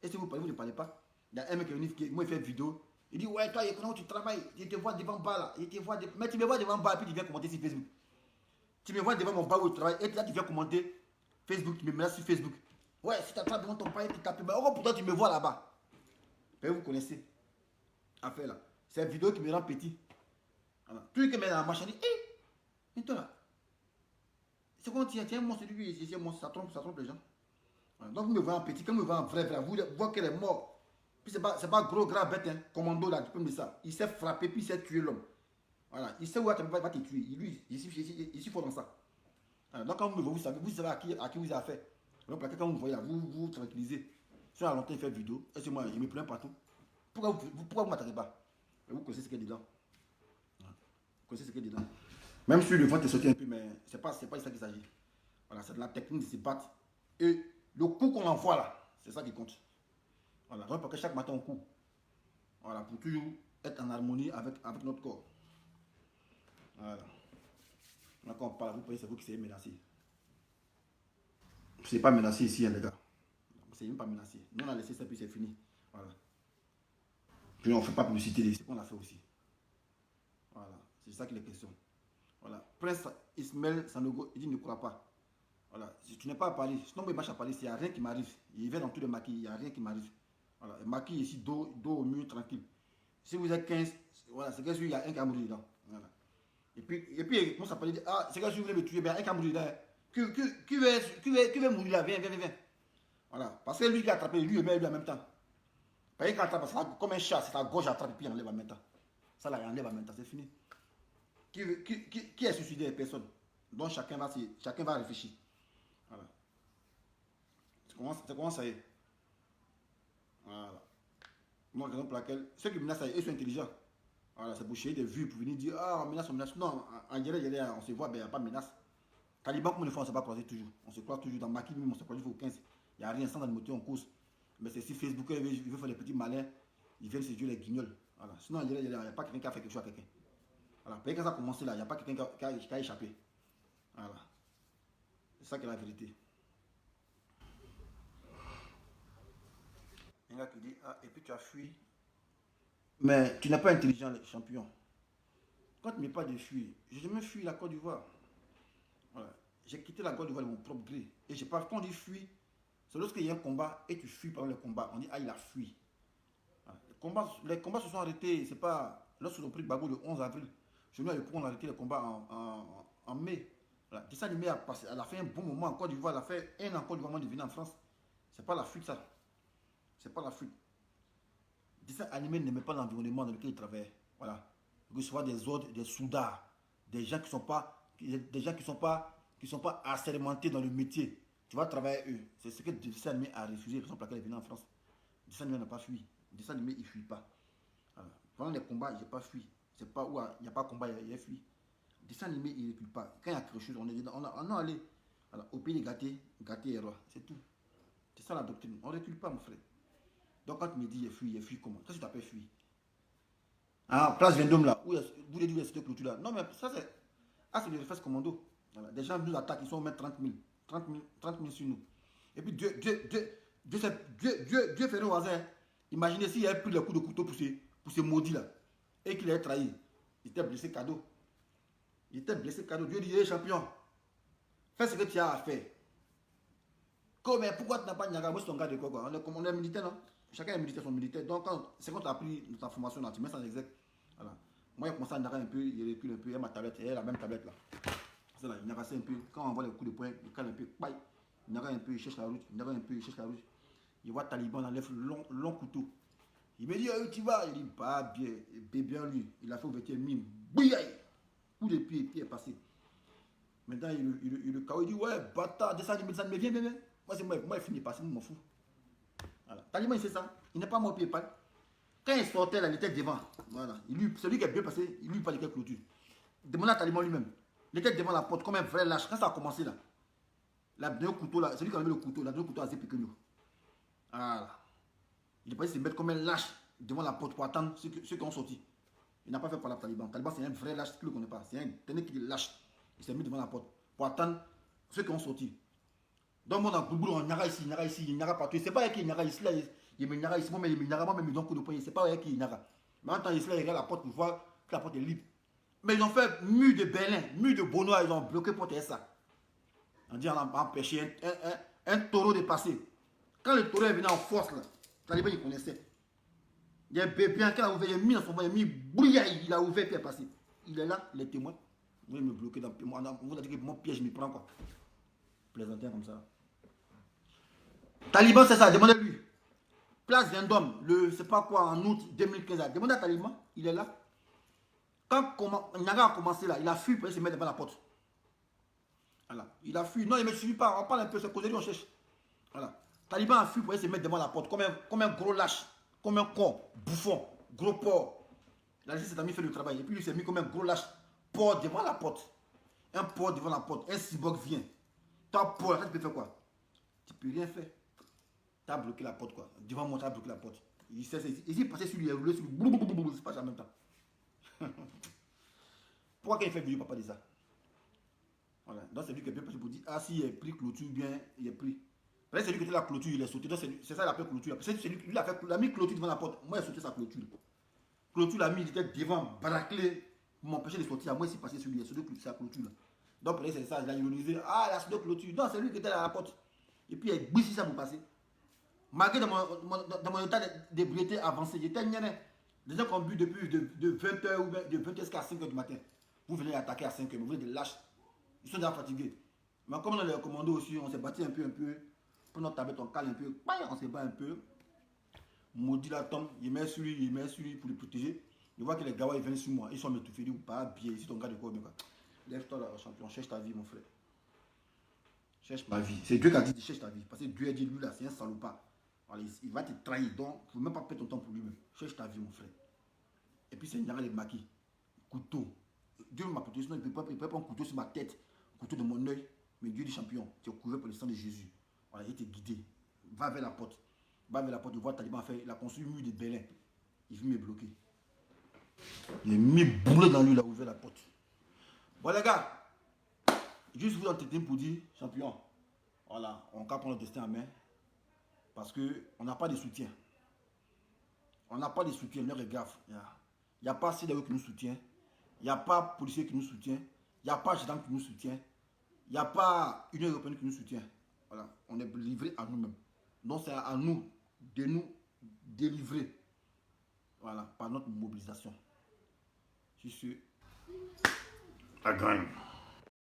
Et si vous parlez, vous ne parlez pas. Il y a un mec qui est venu, moi, il fait une vidéo. Il dit, ouais, toi, comment tu travailles? Je te vois devant bas là. Mais tu me vois devant bas et puis tu viens commenter sur Facebook. Tu me vois devant mon bar où je travaille et là, tu viens commenter Facebook, tu me mets là sur Facebook. Ouais, si tu attrapes devant ton père, tu tapes. Mais pourtant, tu me vois là-bas. Mais vous connaissez. Affaire là. C'est une vidéo qui me rend petit. Voilà. Tout que met dans la machine, dit, hé, mais toi là. C'est comment tu es un monstre, c'est un monstre, ça trompe les gens. Voilà. Donc vous me voyez en petit, quand vous me voyez en vrai, vous voyez qu'elle est morte. Puis c'est pas gros, gras, bête, hein. Commando là, tu peux me dire ça. Il s'est frappé, puis il s'est tué l'homme. Voilà. Il sait où va te tuer. Lui, il faut dans ça. Voilà. Donc quand vous me voyez, vous savez à qui vous avez affaire. Donc quand vous me voyez là, vous tranquillisez. Si à longtemps il fait vidéo, et c'est moi, il me plaint partout. Pourquoi vous ne m'attaquez pas? Vous connaissez ce qu'il y a dedans. Vous connaissez ce qu'il y a dedans. Même si le ventre est sauté un peu, mais c'est pas de ça qu'il s'agit. Voilà, c'est de la technique de se battre. Et le coup qu'on envoie là, c'est ça qui compte. Voilà, parce que chaque matin on court. Voilà, pour toujours être en harmonie avec notre corps. Voilà. Là, quand on parle, vous pensez que c'est vous qui êtes menacé. C'est pas menacé ici, hein, les gars. C'est même pas menacé. Nous, on a laissé ça, puis c'est fini. Voilà. Puis on ne fait pas publicité, c'est qu'on l'a fait aussi. Voilà, c'est ça qu'il est question. Voilà. Prince Ismaël Sanogo, il dit ne crois pas. Voilà, si tu n'es pas à Paris, sinon moi il marche à Paris, il n'y a rien qui m'arrive. Il va dans tous les maquis, il n'y a rien qui m'arrive. Voilà, maquis ici, dos au mur, tranquille. Si vous êtes 15, voilà, c'est que il y a un qui a mouru dedans. Voilà. Et puis, comment ça peut dire, ah, c'est que si vous voulez me tuer, ben un qui a mouru dedans. Qui veut mourir là, viens. Voilà, parce que lui qui a attrapé, lui et lui en même temps. Parce qu'il attrape, comme un chat, c'est sa gauche attrape et puis il enlève en même temps. Ça là, il enlève en même temps, c'est fini. Qui est suicidé? Personne. Donc chacun va réfléchir. Voilà. C'est comment ça y est. Voilà. Donc, raison pour laquelle ceux qui menacent, ils sont intelligents. Voilà, c'est pour chercher des vues, pour venir dire ah, on menace. Non, en Guinée, on se voit, ben, il n'y a pas de menace. Taliban, comme une fois, on ne s'est pas croisé toujours. On se croise toujours. Dans Maki, même, on se croise au 15. Il n'y a rien sans dans le moteur en course. Mais c'est si Facebook, il veut faire des petits malins, ils viennent se jouer les guignols. Voilà. Sinon, en Guinée, il n'y a pas quelqu'un qui a fait quelque chose à quelqu'un. Voilà. Quand ça a commencé là, il n'y a pas quelqu'un qui a échappé. Voilà. C'est ça qui est la vérité. Un gars qui dit ah, et puis tu as fui. Mais tu n'es pas intelligent, les champions. Quand tu ne mets pas de fuir, j'ai jamais fui la Côte d'Ivoire. Voilà. J'ai quitté la Côte d'Ivoire de mon propre gré. Et j'ai pas, quand on dit fuir, c'est lorsqu'il y a un combat et tu fuis pendant le combat. On dit ah, il a fui. Voilà. Les combats se sont arrêtés. C'est pas lorsqu'ils ont pris Gbagbo le 11 avril. Chez nous, on a arrêté les combats en mai. Voilà. Dessin animé elle a fait un bon moment en Côte d'Ivoire. Elle a fait un an en Côte d'Ivoire avant de venir en France. C'est pas la fuite, ça. C'est pas la fuite. Dessin animé n'aimait pas l'environnement dans lequel il travaille. Voilà. Que ce soit des ordres, des soudards, des gens qui sont pas assermentés dans le métier. Tu vas travailler eux. C'est ce que le dessin animé a refusé, raison pour laquelle il est venu en France. Le dessin animé n'a pas fui. Le dessin animé, il ne fuit pas. Voilà. Pendant les combats, j'ai pas fui. C'est pas où il n'y a pas de combat, il y a fui. Le dessin animé, il ne recule pas. Quand il y a quelque chose, on est allé. Voilà. Au pays des gâtés, gâtés et rois. C'est tout. C'est ça la doctrine. On ne recule pas, mon frère. Donc quand tu me dis il fuit comment? Qu'est-ce que tu t'appelles fuir? Ah, place Vendôme là, où les dit cette clôture là. Non mais ça c'est. Ah, c'est le réflexe commando. Voilà. Des gens nous attaquent, ils sont au mettre 30 000. 30 000 sur nous. Et puis Dieu fait au hasard. Imaginez s'il avait pris le coup de couteau pour ce maudit là. Et qu'il ait trahi. Il était blessé cadeau. Dieu dit, hey, champion, fais ce que tu as à faire. Comme, pourquoi tu n'as pas Niaga? Moi, c'est ton gars de quoi? On est militaire, non? Chacun est militaire, son militaire. Donc, c'est quand tu as pris ta formation, là, tu mets ça en exec. Voilà. Moi, il commence à Niaga un peu, il recule un peu, il y a ma tablette, il y a la même tablette là. C'est là, il Niaga un peu. Quand on voit les coups de poing, il calme un peu, bye. Il Niaga un peu, il cherche la route, il Niaga un peu, il cherche la route. Il voit Taliban, il enlève long couteau. Il me dit, où tu vas? Il dit, pas bien, bien lui. Il a fait ouverture mine, bouillaille. Coup de pied, pied est passé. Maintenant, il le KO, il dit, ouais, bâtard, descends, viens. Moi, c'est moi, il finit par passer, moi, je m'en fous. Voilà. Taliban, il sait ça. Il n'est pas mort pied pâle. Quand il sortait, là, il était devant. Voilà. Celui qui est bien passé, il lui parlait de clôture. Demandez à Taliban lui-même. Il était devant la porte comme un vrai lâche. Quand ça a commencé, là, la dernière couteau, là, celui qui a enlevé le couteau, la dernière couteau a zépé que nous. Voilà. Il est passé se mettre comme un lâche devant la porte pour attendre ceux qui ont sorti. Il n'a pas fait par la Taliban. Taliban, c'est un vrai lâche qui ne le connaît pas. C'est un dernier qui lâche. Il s'est mis devant la porte pour attendre ceux qui ont sorti. Donc, moi, dans le boulot, on Niaga ici, il Niaga partout. C'est pas qui il Niaga ici, là, il me Niaga ici, moi, il me Niaga, moi, même ils ont coup de poing. C'est pas qui il Niaga. Mais en temps, ici, là, il regarde la porte pour voir que la porte est libre. Mais ils ont fait mur de Berlin, mur de Benoît, ils ont bloqué pour ça. On dit, on a empêché un taureau de passer. Quand le taureau est venu en force, là, les talibans, ils connaissaient. Il y a un bébé, quand il a ouvert, il a mis dans son ventre, il a mis bouillaille, il a ouvert, puis il est passé. Il est là, les témoins. Moi, il me bloquait dans le. On vous a dit que mon piège me prend quoi. Plaisantin comme ça. Taliban, c'est ça, demandez-lui. Place Vendôme, c'est pas quoi, en août 2015. Demandez à Taliban, il est là. Quand Niaga a commencé là, il a fui pour se mettre devant la porte. Voilà. Il a fui. Non, il ne me suffit pas. On parle un peu, c'est causerie, on cherche. Voilà. Taliban a fui pour se mettre devant la porte, comme un gros lâche, comme un con, bouffon, gros porc. La justice s'est mis fait le travail. Et puis il s'est mis comme un gros lâche, porc devant la porte. Un porc devant la porte. Un cyborg vient. Toi, porc, là, tu peux faire quoi? Tu peux rien faire. Tu as bloqué la porte, quoi. Devant moi, tu as bloqué la porte. Il s'est passé sur lui, il a roulé sur lui. C'est pas en même temps. Pourquoi quand il fait vidéo, papa dit ça? Voilà. Donc c'est lui qui est bien passé pour dire, ah si il est pris clôture, bien, il est pris. Là, c'est lui qui était la clôture, il est sauté. Donc c'est ça, il a fait clôture. C'est lui, il a mis clôture devant la porte. Moi, il a sauté sa clôture. Clôture l'a mis, il était devant, braclé, pour m'empêcher de sortir. Moi, il s'est passé sur lui, c'est la clôture là. Donc, c'est ça, il a ironisé. Ah, la de clôture. Non, c'est lui qui était à la porte. Et puis, il a glissé ça pour passer. Malgré dans mon état d'ébriété avancé, j'étais gnané. Les gens qui ont bu depuis de 20h ou de 20h jusqu'à 5h du matin. Vous venez attaquer à 5h, vous venez de lâches. Ils sont déjà fatigués. Mais comme on a les commandos aussi, on s'est battu un peu. Pour notre tablette, on cale un peu. On s'est battu un peu. Maudit la tombe, il met sur lui pour le protéger. Je vois que les gars ils viennent sur moi, ils sont m'étouffés, ou pas bien, ici ton gars de quoi. Lève-toi là, champion, cherche ta vie, mon frère. Cherche ma vie. C'est Dieu qui a dit cherche ta vie. Parce que Dieu a dit lui là, c'est un salopard. Voilà, il va te trahir, donc il ne faut même pas perdre ton temps pour lui-même. Cherche ta vie, mon frère. Et puis c'est une les maquis. Couteau. Dieu m'a protégé, sinon il ne peut pas prendre un couteau sur ma tête, un couteau de mon œil. Mais Dieu dit champion, tu es couvert par le sang de Jésus. Voilà, il t'a guidé. Va vers la porte. Va vers la porte de voir Taliban faire. Il a construit une mur de Berlin. Il veut me bloquer. Il a mis boulet dans lui, il a ouvert la porte. Bon les gars, juste vous entretenir pour dire, champion, voilà, on va prendre le destin en main. Parce qu'on n'a pas de soutien. On n'a pas de soutien, ne regarde. Il n'y a pas CDAO qui nous soutient. Il n'y a pas policier qui nous soutient. Il n'y a pas gendarme qui nous soutient. Il n'y a pas Union européenne qui nous soutient. Voilà, on est livré à nous-mêmes. Donc c'est à nous de nous délivrer. Voilà, par notre mobilisation. Je suis la gagne.